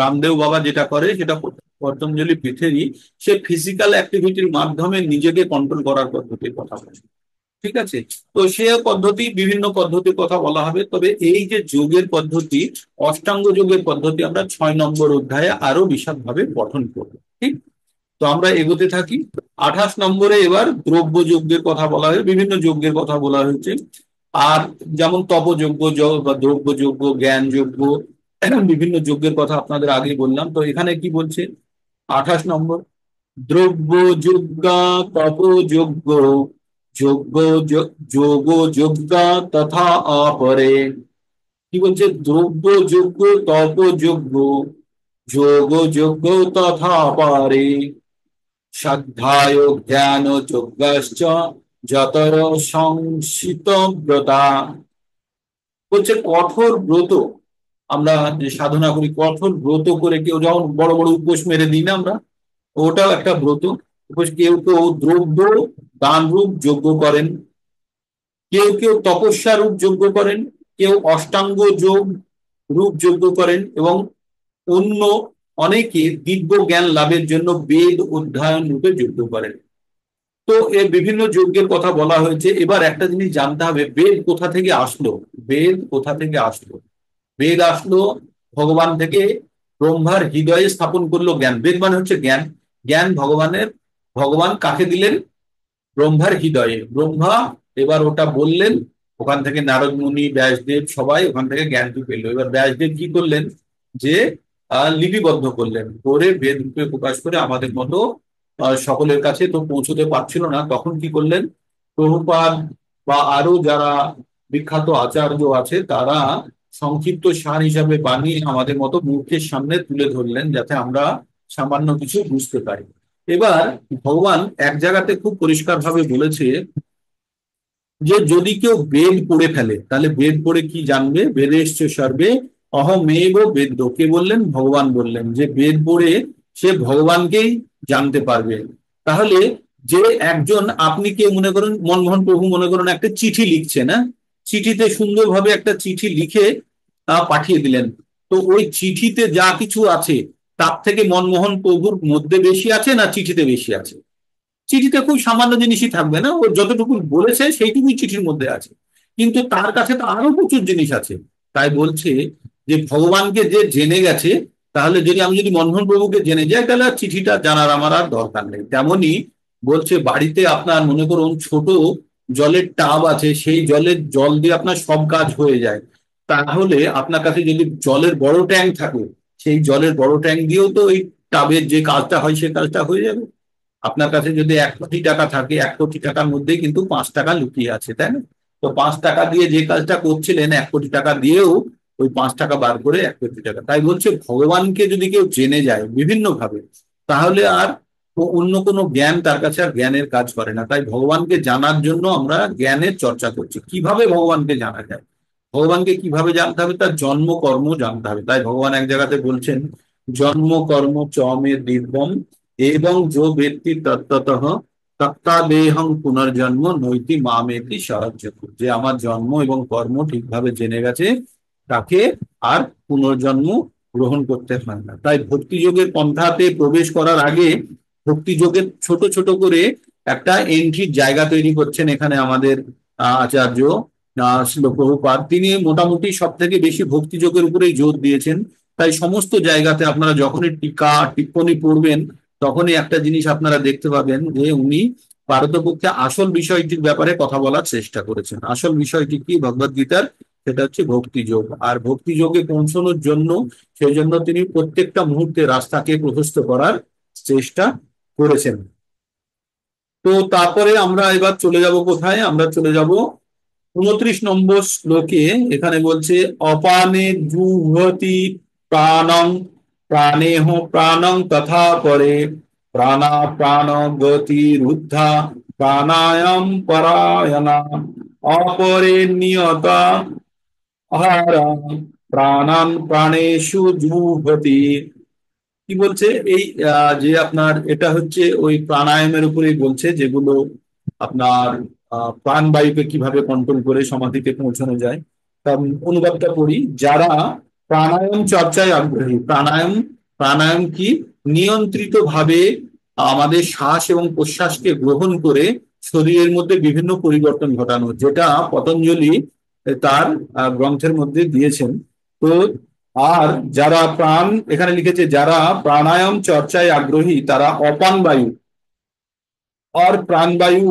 রামদেব বাবা যেটা করে সেটা পতঞ্জলি পীঠেরই। সে ফিজিক্যাল অ্যাক্টিভিটির মাধ্যমে নিজেকে কন্ট্রোল করার পদ্ধতির কথা বলে। ঠিক আছে? তো সে পদ্ধতি, বিভিন্ন পদ্ধতির কথা বলা হবে। তবে এই যে যোগের পদ্ধতি, অষ্টাঙ্গ যোগের পদ্ধতি, আমরা 6 নম্বর অধ্যায়ে আরো বিশদভাবে পঠন করবো। ঠিক? তো আমরা এগোতে থাকি। 28 নম্বরে এবার দ্রব্য যজ্ঞের কথা বলা হয়েছে, বিভিন্ন যজ্ঞের কথা বলা হয়েছে। আর যেমন তপযজ্ঞ বা দ্রব্য যজ্ঞ, জ্ঞান যজ্ঞ, বিভিন্ন যজ্ঞের কথা আপনাদের আগে বললাম। তো এখানে কি বলছে 28 নম্বর, দ্রব্য যজ্ঞা তপ যজ্ঞ যজ্ঞ যোগ যজ্ঞা তথা অপরে। কি বলছে? দ্রব্য যজ্ঞ, তপ যজ্ঞ, যোগ যোগ্য তথা পরে সাধ্যায় জ্ঞান যজ্ঞাশ্চ যতর সংসিত ব্রতা। বলছে কঠোর ব্রত, আমরা যে সাধনা করি কঠোর ব্রত করে, কেউ যখন বড় বড় উপোস মেরে দিই না আমরা, ওটাও একটা ব্রত। উপোস, কেউ কেউ দ্রব্য দান রূপ যজ্ঞ করেন, কেউ কেউ তপস্যা রূপ যজ্ঞ করেন, কেউ অষ্টাঙ্গ যোগ রূপ যজ্ঞ করেন, এবং অন্য অনেকে দিব্য জ্ঞান লাভের জন্য বেদ অধ্যয়ন রূপে যজ্ঞ করেন। তো এর বিভিন্ন যজ্ঞের কথা বলা হয়েছে। এবার একটা জিনিস জানতে হবে, বেদ কোথা থেকে আসলো। বেদ কোথা থেকে আসলো? বেদ আসলো ভগবান থেকে। ব্রহ্মার হৃদয়ে স্থাপন করলো জ্ঞান। বেদ মানে হচ্ছে জ্ঞান। জ্ঞান ভগবানের, ভগবান কাকে দিলেন? ব্রহ্মার হৃদয়ে। ব্রহ্মা এবার ওটা বললেন, ওখান থেকে নারদ মুনি, ব্যাসদেব সবাই ওখান থেকে জ্ঞানটি পেল। এবার ব্যাসদেব কি করলেন, যে লিপিবদ্ধ করলেন, করে বেদ রূপে প্রকাশ করে আমাদের মতো সকলের কাছে তো পৌঁছতে পারছিল না, তখন কি করলেন, প্রভুপাদ বা আরো যারা বিখ্যাত আচার্য আছে তারা সংক্ষিপ্ত সার হিসাবে বানিয়ে আমাদের মতো মূর্খের সামনে তুলে ধরলেন, যাতে আমরা সামান্য কিছু বুঝতে পারি। এবার ভগবান এক জায়গাতে খুব পরিষ্কার ভাবে বলেছে যে যদি কেউ বেদ পড়ে ফেলে, তাহলে বেদ পড়ে কি জানবে? বেদেশ্চ সর্বে অহমেব বেদ্য। কে বললেন? ভগবান বললেন যে বেদ পড়ে সে ভগবানকেই জানতে পারবে। তাহলে যে একজন, আপনি কে মনে করেন মনমোহন প্রভু মনে করেন একটা চিঠি লিখছে না, চিঠিতে সুন্দরভাবে একটা চিঠি লিখে পাঠিয়ে দিলেন। তো ওই চিঠিতে যা কিছু আছে তার থেকে মনমোহন প্রভুর মধ্যে বেশি আছে না চিঠিতে বেশি আছে? চিঠিতে খুব সামান্য জিনিসই থাকবে না, ও যতটুকু বলেছে সেইটুকুই চিঠির মধ্যে আছে, কিন্তু তার কাছে তো আরো প্রচুর জিনিস আছে। তাই বলছে যে ভগবানকে যে জেনে গেছে, তাহলে যদি আমি যদি মনমোহন প্রভুকে জেনে যাই, তাহলে আর চিঠিটা জানার আমার আর দরকার নেই। তেমনি বলছে বাড়িতে আপনার মনে করুন ছোট জলের টাব আছে, সেই জলের জল দিয়ে আপনার সব কাজ হয়ে যায়, তাহলে আপনার কাছে যদি জলের বড় ট্যাঙ্ক থাকে, সেই জলের বড় ট্যাঙ্ক দিয়েও তো ওই টাবের যে কাজটা হয় সে কাজটা হয়ে যাবে। আপনার কাছে যদি 1 কোটি টাকা থাকে, 1 কোটি টাকার মধ্যে কিন্তু 5 টাকা লুকিয়ে আছে, তাই না? তো 5 টাকা দিয়ে যে কাজটা করছিলেন, 1 কোটি টাকা দিয়েও ওই 5 টাকা বার করে 1 কোটি টাকা। তাই বলছে ভগবানকে যদি কেউ জেনে যায় বিভিন্ন ভাবে, তাহলে আর অন্য কোনো জ্ঞান তার কাছে আর জ্ঞানের কাজ করে না। তাই ভগবানকে জানার জন্য আমরা জ্ঞানের চর্চা করছি। কিভাবে ভগবানকে জানা যায়? ভগবানকে কিভাবে জানতে হবে? তার জন্ম কর্ম জানতে হবে। তাই ভগবান এক জায়গাতে বলছেন, জন্ম কর্ম চ মে দিব্যম এবং যো ব্যক্তি তত্ত্বতঃ তত্ত্বাদেহং পুনর্জন্ম নৈতি মামেতি সাহায্য। যে আমার জন্ম এবং কর্ম ঠিকভাবে জেনে গেছে, তাকে আর পুনর্জন্ম গ্রহণ করতে হয় না। তাই ভক্তিযোগের পন্থাতে প্রবেশ করার আগে ভক্তিযোগের ছোট ছোট করে একটা এন্ট্রির জায়গা তৈরি করছেন এখানে আমাদের আচার্য শ্রীল প্রভুপাদ। তিনি মোটামুটি সব থেকে বেশি ভক্তিযোগের উপরেই জোর দিয়েছেন। তাই সমস্ত জায়গাতে আপনারা যখনই টিকা টিপ্পনী পড়বেন, তখনই একটা জিনিস আপনারা দেখতে পাবেন যে উনি পারতপক্ষে আসল বিষয়টির ব্যাপারে কথা বলার চেষ্টা করেছেন। আসল বিষয়টি কি ভগবদ গীতার? সেটা হচ্ছে ভক্তিযোগ। আর ভক্তিযোগে পৌঁছানোর জন্য, সেই জন্য তিনি প্রত্যেকটা মুহূর্তে রাস্তাকে প্রশস্ত করার চেষ্টা করেছেন। তো তারপরে আমরা এবার চলে যাব কোথায়? আমরা চলে যাব 29 নম্বর শ্লোকে। এখানে বলছে অপানে জুহতি প্রাণং প্রাণেহ প্রাণং তথা পরে প্রাণা প্রাণ গতি রুদ্ধা প্রাণায়াম পরায়ণা অপরে নিয়তা আহারা প্রাণান প্রাণেষু জুহতি। কি বলছে? এই যে আপনার এটা হচ্ছে ওই প্রাণায়ামের উপরেই বলছে, যেগুলো আপনার প্রাণবায়ুকে কিভাবে কন্ট্রোল করে সমাধিতে পৌঁছানো যায়। তার অনুবাদটা পড়ি। যারা প্রাণায়াম চর্চায় আগ্রহী, প্রাণায়াম, প্রাণায়াম কি? নিয়ন্ত্রিত ভাবে আমাদের শ্বাস এবং প্রশ্বাসকে গ্রহণ করে শরীরের মধ্যে বিভিন্ন পরিবর্তন ঘটানো, যেটা পতঞ্জলি তার গ্রন্থের মধ্যে দিয়েছেন। তো আর যারা প্রাণ, এখানে লিখেছে যারা প্রাণায়াম চর্চায় আগ্রহী তারা অপান বায়ু আর প্রাণবায়ু,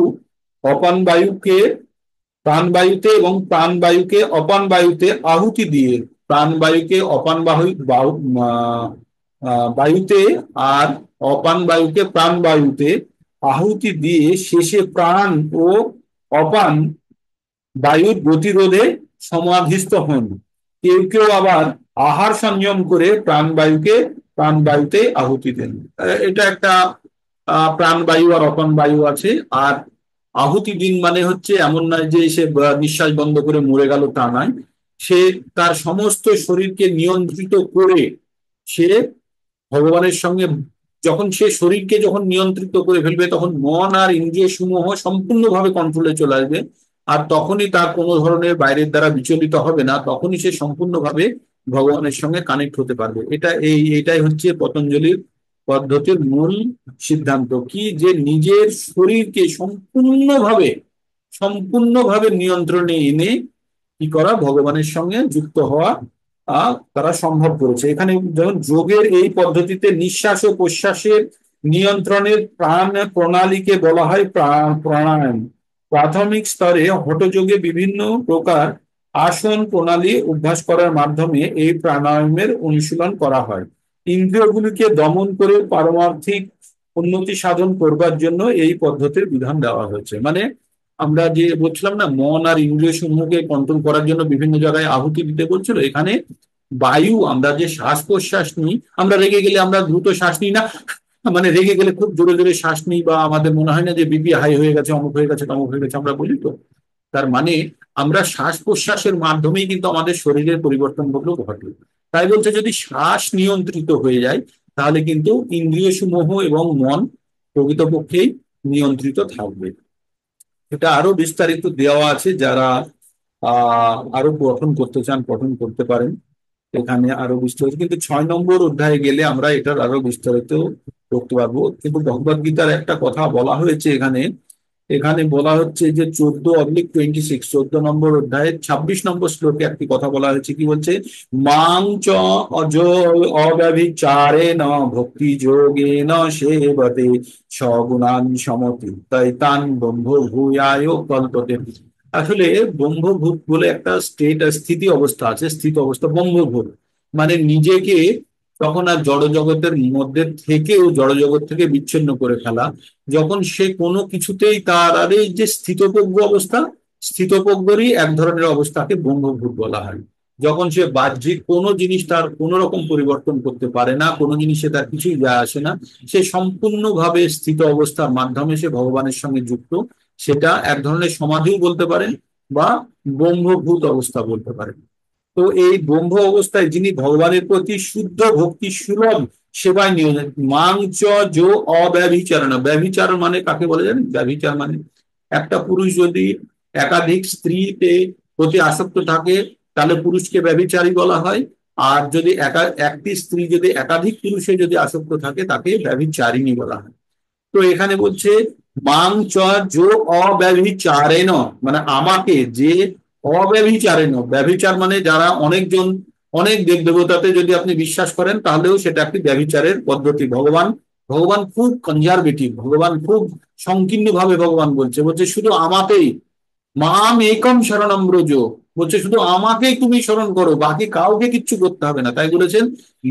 অপান বায়ুকে প্রাণবায়ুতে এবং প্রাণবায়ুকে অপান বায়ুতে আহুতি দিয়ে, প্রাণবায়ুকে অপান বায়ুতে আর অপান বায়ুকে প্রাণবায়ুতে আহুতি দিয়ে শেষে প্রাণ ও অপান বায়ুর গতিরোধে সমাধিস্থ হন। কেউ কেউ আবার আহার সংযম করে প্রাণবায়ুকে প্রাণবায়ুতে আহুতি দেন। এটা একটা প্রাণবায়ু আর অপান বায়ু আছে। আর আহুতি দিন মানে হচ্ছে এমন নয় যে সে নিঃশ্বাস বন্ধ করে মরে গেল, তা নয়। সে তার সমস্ত শরীরকে নিয়ন্ত্রিত করে সে ভগবানের সঙ্গে, যখন সে শরীরকে যখন নিয়ন্ত্রিত করে ফেলবে তখন মন আর ইন্দ্রিয় সমূহ সম্পূর্ণভাবে কন্ট্রোলে চলে আসবে। আর তখনই তার কোনো ধরনের বাইরের দ্বারা বিচলিত হবে না, তখনই সে সম্পূর্ণভাবে ভগবানের সঙ্গে কানেক্ট হতে পারবে। এটাই হচ্ছে পতঞ্জলির পদ্ধতির মূল সিদ্ধান্ত, কি যে নিজের শরীরকে সম্পূর্ণভাবে নিয়ন্ত্রণে এনে কি করা, ভগবানের সঙ্গে যুক্ত হওয়া তারা সম্ভব করেছে। এখানে যেমন যোগের এই পদ্ধতিতে নিঃশ্বাস ও প্রশ্বাসের নিয়ন্ত্রণের প্রাণ প্রণালীকে বলা হয় প্রাণায়াম। প্রাথমিক স্তরে হঠযোগে বিভিন্ন প্রকার আসন প্রণালী অভ্যাস করার মাধ্যমে এই প্রাণায়ামের অনুশীলন করা হয়। ইন্দ্রিয়গুলিকে দমন করে পারমার্থিক উন্নতি সাধন করবার জন্য এই পদ্ধতির বিধান দেওয়া হয়েছে। মানে আমরা যে বলছিলাম না, মন আর ইন্দ্রিয় সমূহকে কন্ট্রোল করার জন্য বিভিন্ন জায়গায় আহুতি দিতে বলছিল, এখানে বায়ু, আমরা যে শ্বাস প্রশ্বাস নিই, আমরা রেগে গেলে আমরা দ্রুত শ্বাস নিই না, মানে রেগে গেলে খুব জোরে জোরে শ্বাস নিই, বা আমাদের মনে হয় না যে বিপি হাই হয়ে গেছে, অমুক হয়ে গেছে, তমুক হয়ে গেছে, আমরা বলি তো। তার মানে আমরা শ্বাস প্রশ্বাসের মাধ্যমেই কিন্তু আমাদের শরীরের পরিবর্তনগুলো ঘটে। তাই বলছে যদি শ্বাস নিয়ন্ত্রিত হয়ে যায় তাহলে কিন্তু ইন্দ্রিয় সমূহ এবং মন প্রকৃতপক্ষেই নিয়ন্ত্রিত থাকবে। এটা আরো বিস্তারিত দেওয়া আছে, যারা আরো পঠন করতে চান পঠন করতে পারেন। এখানে আরো বিস্তারিত, কিন্তু 6 নম্বর অধ্যায়ে গেলে আমরা এটার আরো বিস্তারিত করতে পারবো। কিন্তু ভগবদ গীতার একটা কথা বলা হয়েছে এখানে। এখানে বলা হচ্ছে যে 14/26, 14 নম্বর অধ্যায়ের 26 নম্বর শ্লোকে একটি কথা বলা হয়েছে, কি বলছে, মাং চ অজ অব্যভিচারে ন ভক্তি যোগে ন সেবতে সগুণান সমতি তাই তান ব্রহ্ম ভূয়ায় কল্পতে। আসলে ব্রহ্মভূত বলে একটা স্থিতি অবস্থা আছে, স্থিত অবস্থা ব্রহ্মভূত, মানে নিজেকে তখন আর জড় জগতের মধ্যে থেকেও জড় জগৎ থেকে বিচ্ছিন্ন করে ফেলা। যখন সে কোনো কিছুতেই তার, আর এই যে স্থিতপ্রজ্ঞ অবস্থা, স্থিতপ্রজ্ঞরই এক ধরনের অবস্থাকে ব্রহ্মভূত বলা হয়। যখন সে বাহ্যিক কোনো জিনিস তার কোনো রকম পরিবর্তন করতে পারে না, কোনো জিনিসে তার কিছুই যায় আসে না, সে সম্পূর্ণভাবে স্থিত অবস্থার মাধ্যমে সে ভগবানের সঙ্গে যুক্ত, সেটা এক ধরনের সমাধিও বলতে পারেন বা ব্রহ্মভূত অবস্থা বলতে পারেন। তো এই ব্রহ্ম অবস্থায় যিনি ভগবানের প্রতি শুদ্ধ ভক্তি সুলভ সেবায় নিয়োজন, মাংচ যো অব্যভিচারণ। ব্যভিচার মানে কাকে বলে জানেন? ব্যভিচার মানে একটা পুরুষ যদি একাধিক স্ত্রীতে প্রতি আসক্ত থাকে তাহলে পুরুষকে ব্যভিচারী বলা হয়। আর যদি একটি স্ত্রী যদি একাধিক পুরুষে যদি আসক্ত থাকে তাকে ব্যভিচারিণী বলা হয়। তো এখানে বলছে মাং চ যো অব্যভিচারেণ, মানে আমাকে যে অব্যভিচারেণ, ব্যভিচার মানে যারা অনেকজন অনেক দেব দেবতাতে যদি আপনি বিশ্বাস করেন তাহলেও সেটা একটি ব্যভিচারের পদ্ধতি। ভগবান ভগবান খুব কনজারভেটিভ, ভগবান খুব সংকীর্ণ ভাবে ভগবান বলছে, বলছে শুধু আমাকেই, মাম একম শরণম ব্রজ, বলছে শুধু আমাকেই তুমি স্মরণ করো, বাকি কাউকে কিচ্ছু করতে হবে না। তাই বলেছেন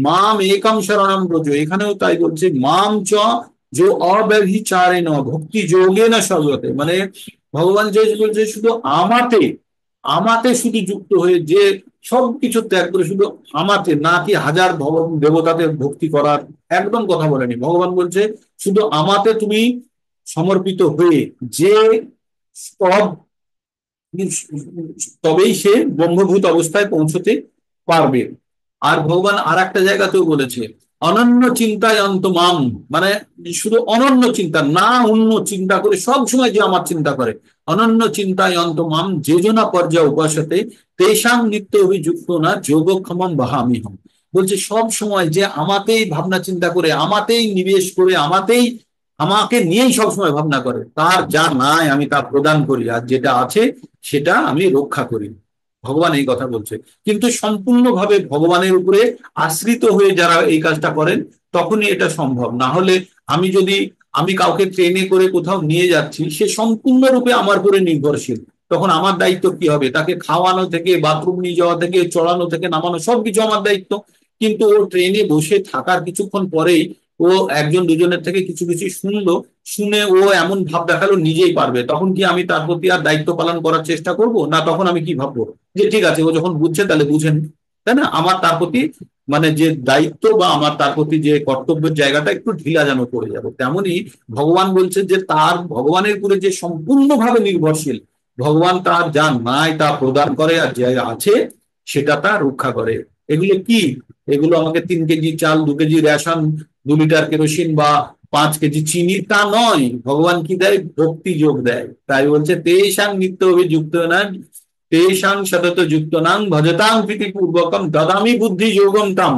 মাম একম শরণম ব্রজ। এখানেও তাই বলছে মাম চ যে অব্যভিচারে ন ভক্তি যোগে না সর্বতে, মানে ভগবান যে বলছে শুধু আমাতে, আমাতে শুধু যুক্ত হয়ে যে সবকিছু ত্যাগ করে শুধু আমাতে, না কি হাজার দেবতাতে ভক্তি করার একদম কথা বলেনি। ভগবান বলছে শুধু আমাতে তুমি সমর্পিত হয়ে যে সব, তবেই সে ব্রহ্মভূত অবস্থায় পৌঁছতে পারবে। আর ভগবান আর একটা জায়গাতেও বলেছে অনন্য চিন্তায় অন্ত মাম, মানে শুধু অনন্য চিন্তা না, অন্য চিন্তা করে সব সময় যে আমার চিন্তা করে, অনন্য চিন্তায় অন্ত মাম যে জনা পর্যায়ে উপাসতে তেষাং নিত্য অভিযুক্ত না যোগক্ষমম বাহামি হম। বলছে সব সময় যে আমাতেই ভাবনা চিন্তা করে, আমাতেই নিবেশ করে, আমাকে নিয়েই সবসময় ভাবনা করে, তার যা নাই আমি তা প্রদান করি, আর যেটা আছে সেটা আমি রক্ষা করি। ভগবান এই কথা বলছে। কিন্তু সম্পূর্ণভাবে ভগবানের উপরে আশ্রিত হয়ে যারা এই কাজটা করেন তখনই এটা সম্ভব। না হলে আমি কাউকে ট্রেনে করে কোথাও নিয়ে যাচ্ছি, সে সম্পূর্ণরূপে আমার উপরে নির্ভরশীল, তখন আমার দায়িত্ব কি হবে? তাকে খাওয়ানো থেকে বাথরুম নিয়ে যাওয়া থেকে চড়ানো থেকে নামানো সবকিছু আমার দায়িত্ব। কিন্তু ও ট্রেনে বসে থাকার কিছুক্ষণ পরেই ও একজন দুজনের থেকে কিছু কিছু শুনলো, শুনে ও এমন ভাব দেখালো নিজেই পারবে, তখন কি আমি তার প্রতি আর দায়িত্ব পালন করার চেষ্টা করব না? তখন আমি কি ভাববো যে ঠিক আছে ও যখন বুঝছে তাহলে বুঝেন। তাই না? আমার তার প্রতি মানে যে দায়িত্ব বা আমার তার প্রতি যে কর্তব্যের জায়গাটা একটু ঢিলা যেন পড়ে যাবে। তেমনি ভগবান বলছে যে তার ভগবানের উপরে যে সম্পূর্ণভাবে নির্ভরশীল, ভগবান তার যা নাই তা প্রদান করে, আর যে আছে সেটা তার রক্ষা করে। এগুলো কি? এগুলো আমাকে 3 কেজি চাল, 2 কেজি রেশন, 2 লিটার কেরোসিন বা 5 কেজি চিনি তা নয়। ভগবান কি দেয়? ভক্তি যোগ দেয়। তাই বলছে তেষাং নিত্য অভিযুক্ত না, তেষাং সতত যুক্ত নাং ভজতাং প্রীতি পূর্বকম দদামি বুদ্ধি যোগম তাম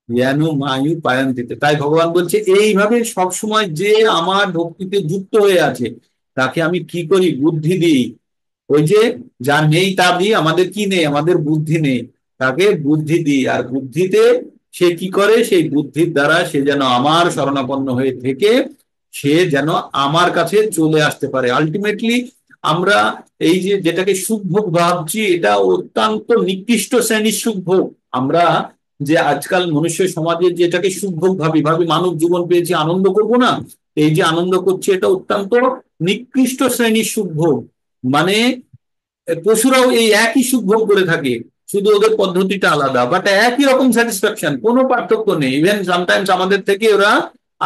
জ্ঞানু মায়ু পায়ন্তিতে। তাই ভগবান বলছে এইভাবে সবসময় যে আমার ভক্তিতে যুক্ত হয়ে আছে তাকে আমি কি করি? বুদ্ধি দিই। ওই যে যা নেই তা দিই, আমাদের কি নেই? আমাদের বুদ্ধি নেই, তাকে বুদ্ধি দিই। আর বুদ্ধিতে সে কি করে? সেই বুদ্ধির দ্বারা সে যেন আমার শরণাপন্ন হয়ে থেকে সে যেন আমার কাছে চলে আসতে পারে। আলটিমেটলি আমরা এই যে যেটাকে সুখভোগ ভাবছি, এটা অত্যন্ত নিকৃষ্ট শ্রেণীর সুখভোগ। আমরা যে আজকাল মনুষ্য সমাজে যেটাকে সুখভোগ ভাবি, মানব জীবন পেয়েছি আনন্দ করব না, এই যে আনন্দ করছি এটা অত্যন্ত নিকৃষ্ট শ্রেণীর সুখভোগ। মানে পশুরাও এই একই সুখ ভোগ করে থাকে, শুধু ওদের পদ্ধতিটা আলাদা, বাট একই রকম স্যাটিসফ্যাকশন, কোনো পার্থক্য নেই। ইভেন সামটাইমস আমাদের থেকে ওরা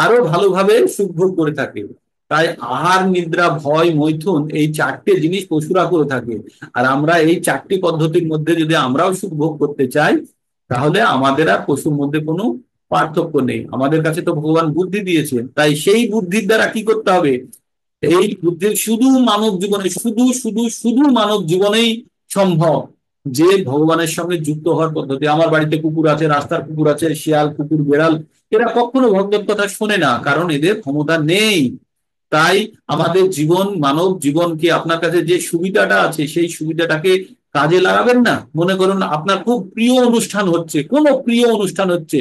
আরো ভালোভাবে সুখ ভোগ করে থাকে। তাই আহার, নিদ্রা, ভয়, মৈথুন, এই 4টে জিনিস পশুরা করে থাকে। আর আমরা এই 4টি পদ্ধতির মধ্যে যদি আমরাও সুখ ভোগ করতে চাই, তাহলে আমাদের আর পশুর মধ্যে কোনো পার্থক্য নেই। আমাদের কাছে তো ভগবান বুদ্ধি দিয়েছেন, তাই সেই বুদ্ধির দ্বারা কি করতে হবে? এই বুদ্ধির শুধু মানব জীবনে, শুধু শুধু শুধু মানব জীবনেই সম্ভব যে ভগবানের সঙ্গে যুক্ত হওয়ার পদ্ধতি। আমার বাড়িতে কুকুর আছে, রাস্তার কুকুর আছে, শিয়াল, কুকুর, বেড়াল, এরা কখনো ভগবত কথা শোনে না, কারণ এদের ক্ষমতা নেই। তাই আমাদের জীবন, মানব জীবনকে, আপনার কাছে যে সুবিধাটা আছে সেই সুবিধাটাকে কাজে লাগাবেন না। মনে করুন আপনার খুব প্রিয় অনুষ্ঠান হচ্ছে, কোনো প্রিয় অনুষ্ঠান হচ্ছে,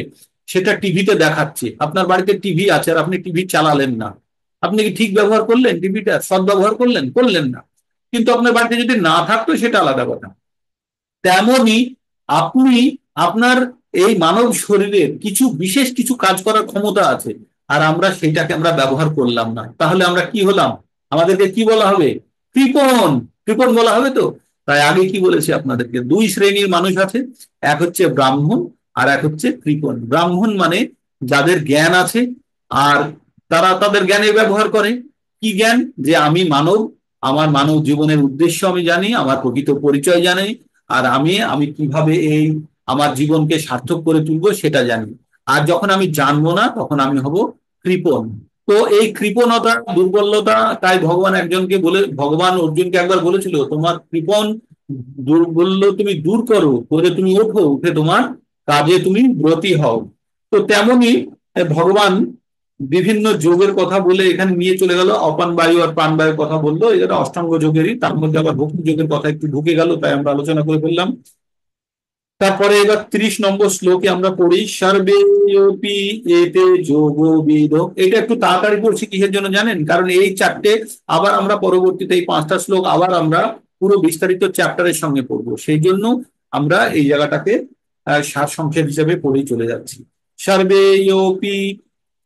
সেটা টিভিতে দেখাচ্ছে, আপনার বাড়িতে টিভি আছে আর আপনি টিভি চালালেন না। আপনি কি ঠিক ব্যবহার করলেন? টিভিটা সৎ ব্যবহার করলেন? করলেন না। কিন্তু আপনার বাড়িতে যদি না থাকতো সেটা আলাদা কথা। তেমনি আপনি, আপনার এই মানব শরীরের কিছু বিশেষ কিছু কাজ করার ক্ষমতা আছে, আর আমরা সেটাকে আমরা ব্যবহার করলাম না, তাহলে আমরা কি হলাম? আমাদেরকে কি বলা হবে? কৃপণ। কৃপণ বলা হবে তো। তাই আগে কি বলেছি আপনাদেরকে? 2 শ্রেণীর মানুষ আছে, এক হচ্ছে ব্রাহ্মণ আর এক হচ্ছে কৃপণ। ব্রাহ্মণ মানে যাদের জ্ঞান আছে, আর তারা তাদের জ্ঞানের ব্যবহার করে। কি জ্ঞান? যে আমি মানব, আমার মানব জীবনের উদ্দেশ্য আমি জানি, আমার প্রকৃত পরিচয় জানি, আর আমি আমি কিভাবে এই আমার জীবনকে সার্থক করে তুলবো সেটা জানি। আর যখন আমি জানবো না তখন আমি হব কৃপণ। তো এই কৃপণতা, দুর্বলতা, তাই ভগবান একজনকে বলে, ভগবান অর্জুনকে একবার বলেছিল তোমার কৃপণ দুর্বল্য তুমি দূর করো, করে তুমি ওঠো, উঠে তোমার কাজে তুমি ব্রতী হও। তো তেমনি ভগবান বিভিন্ন যোগের কথা বলে এখানে নিয়ে চলে গেল। অপান বায়ু আর প্রাণ বায়ুর কথা বললো, এটা অষ্টাঙ্গ যোগেরই, তার মধ্যে আবার ভক্তি যোগের কথা একটু ঢুকে গেল, তাই আমরা আলোচনা করে ফেললাম। তারপরে এবার 30 নম্বর শ্লোকে আমরা পড়ি সর্বেপি এতে যোগবিদ। এটা একটু তাড়াতাড়ি পড়ছি, কিসের জন্য জানেন? কারণ এই 4টে আবার আমরা পরবর্তীতে এই 5টা শ্লোক আবার আমরা পুরো বিস্তারিত চ্যাপ্টারের সঙ্গে পড়বো, সেই জন্য আমরা এই জায়গাটাকে সার সংক্ষেপ হিসেবে পড়েই চলে যাচ্ছি। সর্বেপি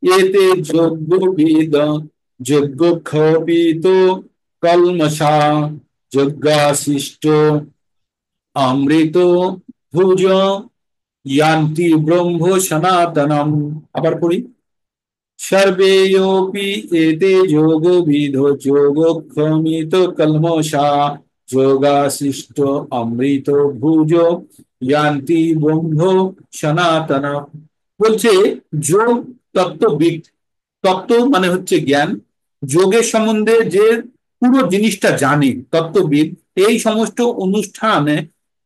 এতে যোগবিদ যজ্ঞ ক্ষপিত কলমশা যজ্ঞাশিষ্ট অমৃত ভুজ ইয়ান্তি ব্রহ্ম সনাতনম। আবার পড়ি সর্বেয়োপি এতে যোগবিদ যোগক্ষমিত কলমশা যোগাশিষ্ট অমৃত ভুজ ইয়ান্তি ব্রহ্ম সনাতনম। বলছে যোগ তত্ত্ববিদ, তত্ত্ব মানে হচ্ছে জ্ঞান, যোগের সম্বন্ধে যে পুরো জিনিসটা জানে তত্ত্ববিদ, এই সমস্ত অনুষ্ঠানে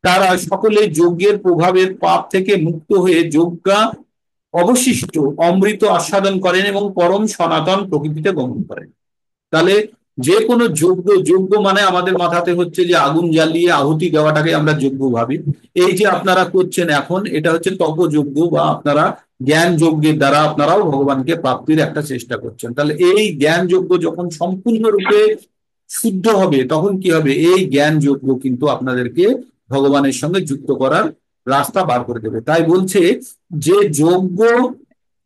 তারা সকলে যজ্ঞের প্রভাবের পাপ থেকে মুক্ত হয়ে যজ্ঞা অবশিষ্ট অমৃত আস্বাদন করেন এবং পরম সনাতন প্রকৃতিতে গমন করেন। তাহলে যে কোনো যজ্ঞ, যজ্ঞ মানে আমাদের মাথাতে হচ্ছে যে আগুন জ্বালিয়ে আহুতি দেওয়াটাকে আমরা যজ্ঞ ভাবি। এই যে আপনারা করছেন এখন, এটা হচ্ছে তপযজ্ঞ, বা আপনারা জ্ঞান যজ্ঞের দ্বারা আপনারাও ভগবানকে প্রাপ্তির একটা চেষ্টা করছেন। তাহলে এই জ্ঞান যজ্ঞ যখন সম্পূর্ণরূপে শুদ্ধ হবে তখন কি হবে? এই জ্ঞান যজ্ঞ কিন্তু আপনাদেরকে ভগবানের সঙ্গে যুক্ত করার রাস্তা বার করে দেবে। তাই বলছে যে যোগ্য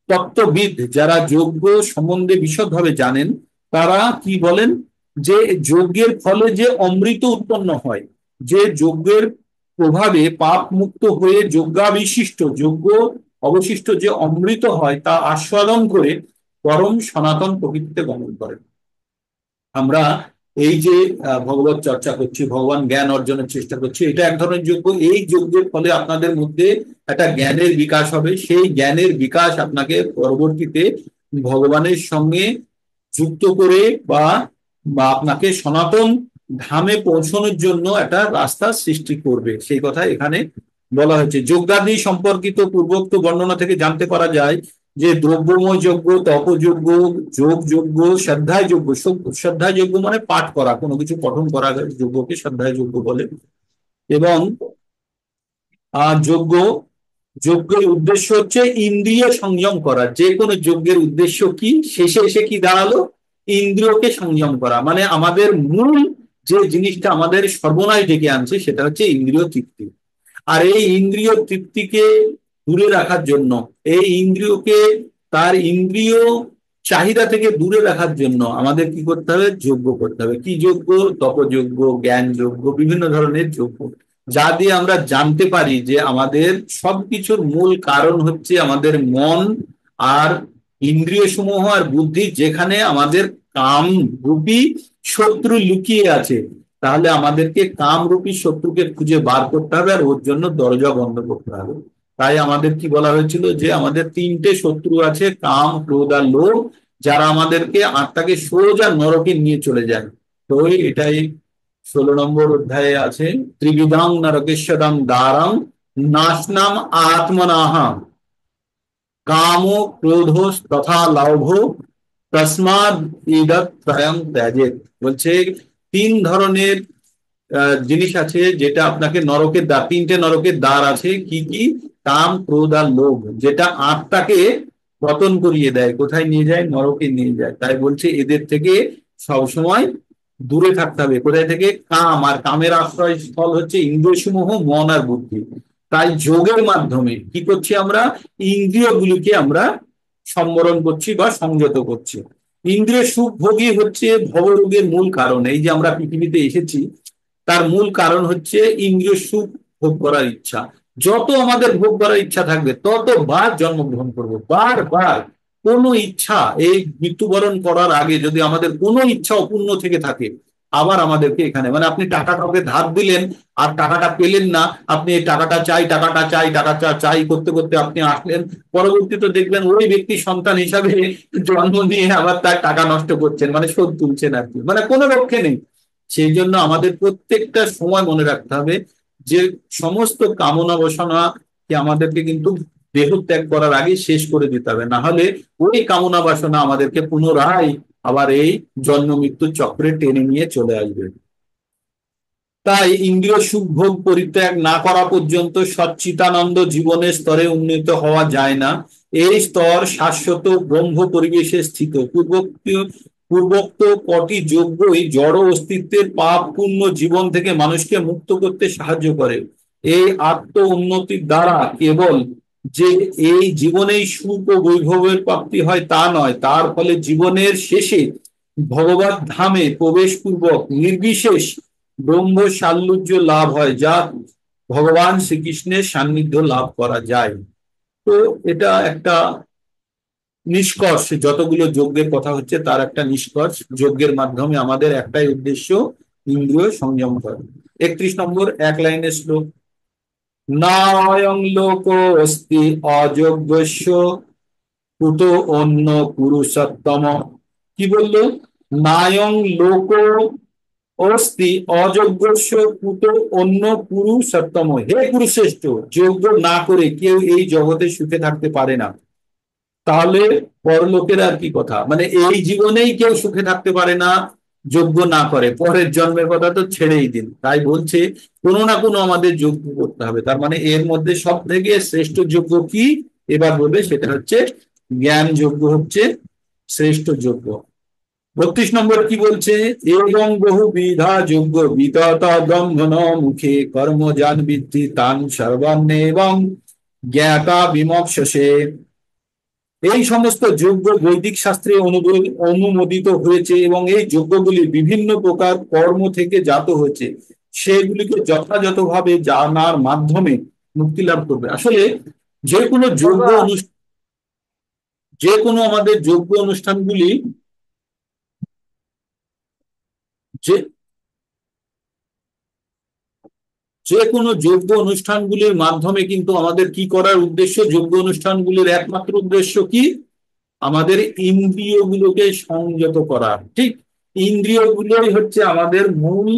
তত্ত্ববিদ, যারা যোগ্য সম্বন্ধে বিশদভাবে জানেন, তারা কি বলেন? যে যজ্ঞের ফলে যে অমৃত উৎপন্ন হয়, যে যজ্ঞের প্রভাবে পাপ মুক্ত হয়ে যজ্ঞাবিশিষ্ট যজ্ঞ অবশিষ্ট যে অমৃত হয় তা আস্বাদন করে পরম সনাতন প্রকৃতিতে গমন করে। আমরা এই যে ভগবত চর্চা করছি, ভগবান জ্ঞান অর্জনের চেষ্টা করছি, এটা এক ধরনের যজ্ঞ। এই যজ্ঞের ফলে আপনাদের মধ্যে একটা জ্ঞানের বিকাশ হবে। সেই জ্ঞানের বিকাশ আপনাকে পরবর্তীতে ভগবানের সঙ্গে যুক্ত করে বা আপনাকে সনাতন ধামে পৌঁছানোর জন্য একটা রাস্তা সৃষ্টি করবে, সেই কথা এখানে বলা হয়েছে। যজ্ঞাদি সম্পর্কিত পূর্বোক্ত বর্ণনা থেকে জানতে পারা যায় যে দ্রব্যময় যজ্ঞ, তপযজ্ঞ, যোগ যজ্ঞ, শ্রদ্ধায় যজ্ঞ। শ্রদ্ধায় যজ্ঞ মানে পাঠ করা, কোনো কিছু পঠন করা যজ্ঞকে শ্রদ্ধায় যজ্ঞ বলে। এবং যজ্ঞ যজ্ঞের উদ্দেশ্য হচ্ছে ইন্দ্রিয় সংযম করা। যে কোনো যজ্ঞের উদ্দেশ্য কি, শেষে এসে কি দাঁড়ালো, ইন্দ্রিয়কে সংযম করা। মানে আমাদের মূল যে জিনিসটা আমাদের সর্বনাশ ডেকে আনছে সেটা হচ্ছে ইন্দ্রিয় তৃপ্তি। আর এই ইন্দ্রিয় তৃপ্তিকে দূরে রাখার জন্য, এই ইন্দ্রিয়কে তার ইন্দ্রিয় চাহিদা থেকে দূরে রাখার জন্য আমাদের কি করতে হবে, যজ্ঞ করতে হবে। কি যজ্ঞ? তপযজ্ঞ, জ্ঞান যজ্ঞ, বিভিন্ন ধরনের যজ্ঞ, যা দিয়ে আমরা জানতে পারি যে আমাদের সবকিছুর মূল কারণ হচ্ছে আমাদের মন আর ইন্দ্রিয় সমূহ আর বুদ্ধি, যেখানে আমাদের কাম রূপী শত্রু লুকিয়ে আছে। তাহলে আমাদেরকে কামরূপী শত্রুকে খুঁজে বার করতে হবে আর ওর জন্য দরজা বন্ধ করতে হবে। তাই আমাদের কি বলা হয়েছিল যে আমাদের তিনটে শত্রু আছে, কাম, ক্রোধ আর লোভ, যারা আমাদেরকে আত্মাকে সোজা নরকে নিয়ে চলে যায়। তো এটাই 16 নম্বর অধ্যায়ে আছে। ত্রিবিধাং নরকেশ্বরম দ্বারাং নাশনাম আত্মনাহা কাম ক্রোধ তথা লাভ তসমাদ ইদৎ ত্রয়ং ত্যাজেত। বলছে তিন ধরনের জিনিস আছে যেটা আপনাকে নরকের দ্বার, তিনটে নরকের দ্বার আছে। কি কি? কাম, ক্রোধ আর লোভ, যেটা আত্মাকে পতন করিয়ে দেয়, কোথায় নিয়ে যায়, নরকে নিয়ে যায়। তাই বলছে এদের থেকে সবসময় দূরে থাকতে হবে। কোথায় থেকে? কাম, আর কামের আশ্রয় স্থল হচ্ছে ইন্দ্রিয়সমূহ, মন আর বুদ্ধি। তাই যোগের মাধ্যমে কি করছি আমরা, ইন্দ্রিয়গুলিকে আমরা সম্বরণ করছি বা সংযত করছি। ইন্দ্রিয় সুখ ভোগই হচ্ছে ভবরোগের মূল কারণ। এই যে আমরা পৃথিবীতে এসেছি তার মূল কারণ হচ্ছে ইন্দ্রিয় সুখ ভোগ করার ইচ্ছা। যত আমাদের ভোগ করার ইচ্ছা থাকবে ততবার জন্মগ্রহণ করবো, বারবার। কোনো ইচ্ছা, এই মৃত্যুবরণ করার আগে যদি আমাদের কোনো ইচ্ছা অপূর্ণ থেকে থাকে, আবার আমাদেরকে এখানে, মানে আপনি টাকা কাউকে ধার দিলেন আর টাকাটা পেলেন না, আপনি এই টাকাটা চাই, টাকাটা চাই, টাকাটা চাই করতে করতে আপনি আসলেন, পরবর্তীতে দেখবেন ওই ব্যক্তি সন্তান হিসাবে জন্ম নিয়ে আবার তার টাকা নষ্ট করছেন, মানে শোধ তুলছেন আর কি, মানে কোনো রক্ষে নেই। সেই জন্য আমাদের প্রত্যেকটা সময় মনে রাখতে হবে যে সমস্ত কামনা বাসনাকে আমাদেরকে কিন্তু দেহ ত্যাগ করার আগে শেষ করে দিতে হবে, না হলে ওই কামনা বাসনা আমাদেরকে পুনরায় আবার এই জন্ম মৃত্যুর চক্রে টেনে নিয়ে চলে আসবে। তাই ইন্দ্রিয় সুখ ভোগ পরিত্যাগ না করা পর্যন্ত সচ্চিদানন্দ জীবনের স্তরে উন্নীত হওয়া যায় না। এই স্তর শাশ্বত ব্রহ্ম পরিবেশে স্থিত। পূর্বোক্ত কটি যজ্ঞই জড় অস্তিত্বের পাপ পূর্ণ জীবন থেকে মানুষকে মুক্ত করতে সাহায্য করে। এই আত্ম উন্নতির দ্বারা কেবল যে এই জীবনেই সুখ ও বৈভবের প্রাপ্তি হয় তা নয়, তার ফলে জীবনের শেষে ভগবত ধামে প্রবেশ পূর্বক নির্বিশেষ ব্রহ্ম সাল্লুজ্য লাভ হয়, যা ভগবান শ্রীকৃষ্ণের সান্নিধ্য লাভ করা যায়। তো এটা একটা নিষ্কর্ষ, যতগুলো যজ্ঞের কথা হচ্ছে তার একটা নিষ্কর্ষ। যজ্ঞের মাধ্যমে আমাদের একটাই উদ্দেশ্য, ইন্দ্রিয় সংযম করা। 31 নম্বর এক লাইনের শ্লোক। নায়ং লোক অস্তি অযোগ্যস্য কুতো অন্য পুরুষোত্তম। কি বললো? নায়ং লোক অস্তি অযোগ্যস্য কুতো অন্য পুরুষোত্তম। হে পুরুষশ্রেষ্ঠ, যোগ্য না করে কেউ এই জগতে সুখে থাকতে পারে না। তাহলে পরলোকের আর কি কথা, মানে এই জীবনেই কেউ সুখে থাকতে পারে না যোগ্য না করে, পরের জন্মের কথা তো ছেড়েই দিন। তাই বলছে কোনো না কোনো আমাদের যোগ্য করতে হবে। তার মানে এর মধ্যে সব থেকে শ্রেষ্ঠ যোগ্য কি এবার বলবে, সেটা হচ্ছে জ্ঞান যোগ্য হচ্ছে শ্রেষ্ঠ যোগ্য। 32 নম্বর কি বলছে? এবং বহু বিধা যোগ্য বিতত ব্রহ্মণ মুখে কর্মজান বৃদ্ধি তান সর্বান্নে এবং জ্ঞাতা বিমোক্ষসে। এই সমস্ত যজ্ঞ বৈদিক শাস্ত্রে অনুমোদিত হয়েছে এবং এই যজ্ঞগুলি বিভিন্ন প্রকার কর্ম থেকে জাত হয়েছে। সেগুলিকে যথাযথভাবে জানার মাধ্যমে মুক্তি লাভ করবে। আসলে যে কোনো যোগ্য অনুষ্ঠান, যে কোনো আমাদের যোগ্য অনুষ্ঠানগুলি, যে যে কোনো যোগ্য অনুষ্ঠানগুলির মাধ্যমে কিন্তু আমাদের কি করার উদ্দেশ্য, যোগ্য অনুষ্ঠানগুলির একমাত্র উদ্দেশ্য কি, আমাদের ইন্দ্রিয়গুলোকে সংযত করা। ঠিক, ইন্দ্রিয়গুলোই হচ্ছে আমাদের মূল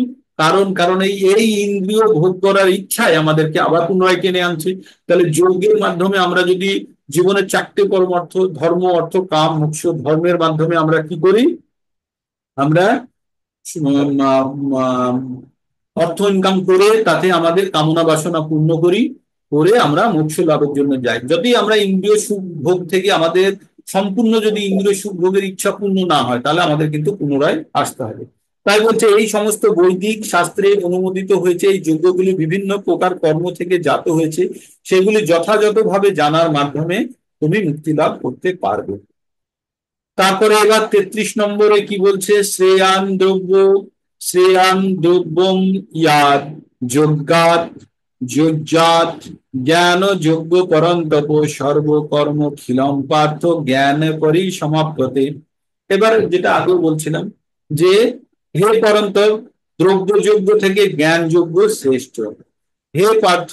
কারণ। কারণ এই ইন্দ্রিয় ভোগ করার ইচ্ছায় আমাদেরকে আবার পুনরায় টেনে আনছে। তাহলে যজ্ঞের মাধ্যমে আমরা যদি জীবনের চারটে পরমার্থ, ধর্ম অর্থ কাম মোক্ষ, ধর্মের মাধ্যমে আমরা কি করি, আমরা অর্থ ইনকাম করে তাতে আমাদের কামনা বাসনা পূর্ণ করি, করে আমরা মোক্ষ লাভের জন্য যাই। যদি আমরা ইন্দ্রিয় সুখ ভোগ থেকে আমাদের সম্পূর্ণ যদি ইন্দ্রিয় সুখ ভোগের ইচ্ছা পূর্ণ না হয়, তাহলে আমাদের কিন্তু পুনরায় আসতে হবে। তাই বলছে এই সমস্ত বৈদিক শাস্ত্রে অনুমোদিত হয়েছে, এই যজ্ঞগুলি বিভিন্ন প্রকার কর্ম থেকে জাত হয়েছে, সেগুলি যথাযথভাবে জানার মাধ্যমে তুমি মুক্তি লাভ করতে পারবে। তারপরে এবার 33 নম্বরে কি বলছে, শ্রেয়ান দ্রব্যম ইয়াদ যজ্ঞাত যজ্জাত জ্ঞান যজ্ঞ পরন্তপ সর্বকর্ম খিলম পার্থ জ্ঞান পরিসমাপ্যতে। এবার যেটা আগে বলছিলাম যে হে পরন্তপ, দ্রব্যযজ্ঞ থেকে জ্ঞান যজ্ঞ শ্রেষ্ঠ। হে পার্থ,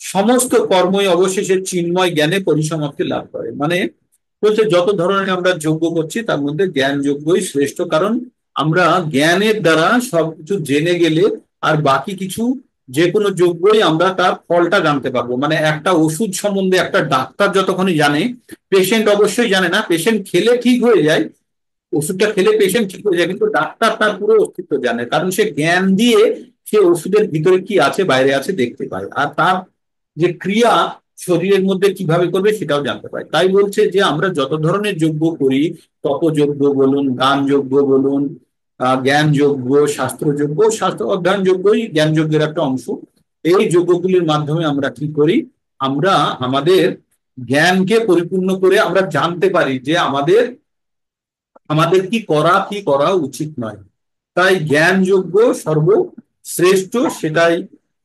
সমস্ত কর্মই অবশেষে চিন্ময় জ্ঞানে পরিসমাপ্তি লাভ করে। মানে বলছে যত ধরনের আমরা যজ্ঞ করছি তার মধ্যে জ্ঞান যজ্ঞই শ্রেষ্ঠ। কারণ আমরা জ্ঞানের দ্বারা সবকিছু জেনে গেলে আর বাকি কিছু, যে কোনো যজ্ঞই আমরা তার ফলটা জানতে পারবো। মানে একটা ওষুধ সম্বন্ধে একটা ডাক্তার যতক্ষণ জানে, পেশেন্ট অবশ্যই জানে না। পেশেন্ট খেলে ঠিক হয়ে যায়, ওষুধটা খেলে পেশেন্ট ঠিক হয়ে যায়, কিন্তু ডাক্তার তার পুরো অস্তিত্ব জানে, কারণ সে জ্ঞান দিয়ে সে ওষুধের ভিতরে কি আছে বাইরে আছে দেখতে পায়, আর তার যে ক্রিয়া শরীরের মধ্যে কিভাবে করবে সেটাও জানতে পায়। তাই বলছে যে আমরা যত ধরনের যজ্ঞ করি, তপযজ্ঞ বলুন, গান যজ্ঞ বলুন, জ্ঞান যজ্ঞ, শাস্ত্র যজ্ঞ, শাস্ত্র অধ্যয়ন যজ্ঞই জ্ঞান যজ্ঞের একটা অংশ। এই যজ্ঞগুলির মাধ্যমে আমরা কি করি, আমরা আমাদের জ্ঞানকে পরিপূর্ণ করে আমরা জানতে পারি যে আমাদের আমাদের কি করা উচিত নয়। তাই জ্ঞানযোগ্য সর্বশ্রেষ্ঠ, সেটাই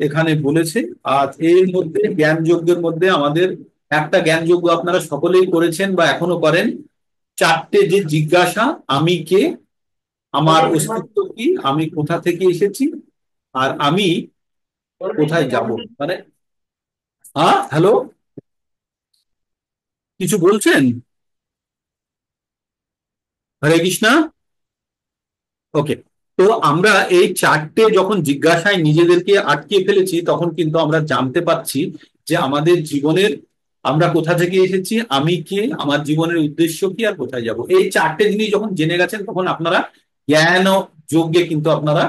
এখানে বলেছে। আর এর মধ্যে জ্ঞানযজ্ঞের মধ্যে আমাদের একটা জ্ঞানযজ্ঞ আপনারা সকলেই করেছেন বা এখনো করেন, চারটে যে জিজ্ঞাসা, আমি কে, আমার অস্তিত্ব কি, আমি কোথা থেকে এসেছি, আর আমি কোথায় যাব। মানে হ্যাঁ, হ্যালো, কিছু বলছেন? হরে কৃষ্ণা। ওকে। তো আমরা এই চারটে যখন জিজ্ঞাসায় নিজেদেরকে আটকে ফেলেছি, তখন কিন্তু আমরা জানতে পারছি যে আমাদের জীবনের, আমরা কোথা থেকে এসেছি, আমি কে, আমার জীবনের উদ্দেশ্য কি, আর কোথায় যাব। এই চারটে জিনিস যখন জেনে গেছেন, তখন আপনারা জ্ঞান ও যজ্ঞে কিন্তু আপনারা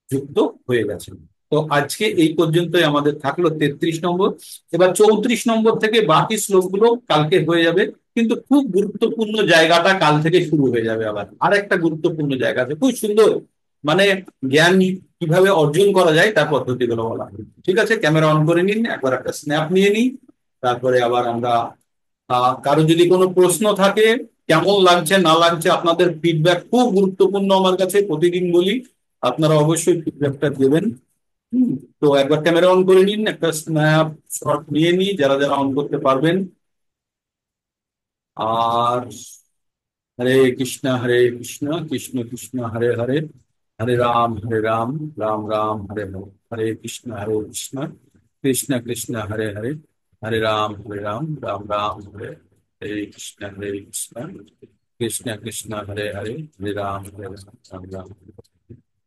যুক্ত হয়ে গেছেন। তো আজকে এই পর্যন্তই আমাদের থাকলো 33 নম্বর। এবার 34 নম্বর থেকে বাকি শ্লোকগুলো কালকে হয়ে যাবে। কিন্তু খুব গুরুত্বপূর্ণ জায়গাটা কাল থেকে শুরু হয়ে যাবে। আবার আরেকটা গুরুত্বপূর্ণ জায়গা আছে, খুব সুন্দর, মানে জ্ঞান কিভাবে অর্জন করা যায় তার পদ্ধতিগুলো বলা হবে। ঠিক আছে, ক্যামেরা অন করে নিন, একবার একটা স্ন্যাপ নিয়ে নিই, তারপরে আবার আমরা কারো যদি কোনো প্রশ্ন থাকে, কেমন লাগছে না লাগছে, আপনাদের ফিডব্যাক খুব গুরুত্বপূর্ণ আমার কাছে, প্রতিদিন বলি, আপনারা অবশ্যই ফিডব্যাকটা দেবেন। হুম, তো একবার ক্যামেরা অন করে নিন, একটা স্ন্যাপ শট নিয়ে নিই যারা যারা অন করতে পারবেন। আর হরে কৃষ্ণ হরে কৃষ্ণ, কৃষ্ণ কৃষ্ণ হরে হরে, হরে রাম হরে রাম, রাম রাম হরে হরে, হরে কৃষ্ণ কৃষ্ণ কৃষ্ণ হরে হরে, হরে রাম রাম রাম হরে, হরে কৃষ্ণ কৃষ্ণ কৃষ্ণ হরে হরে, হরে রাম রাম রাম হরে।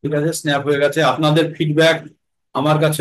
ঠিক আছে, স্ন্যাপ হয়ে গেছে। আপনাদের ফিডব্যাক আমার কাছে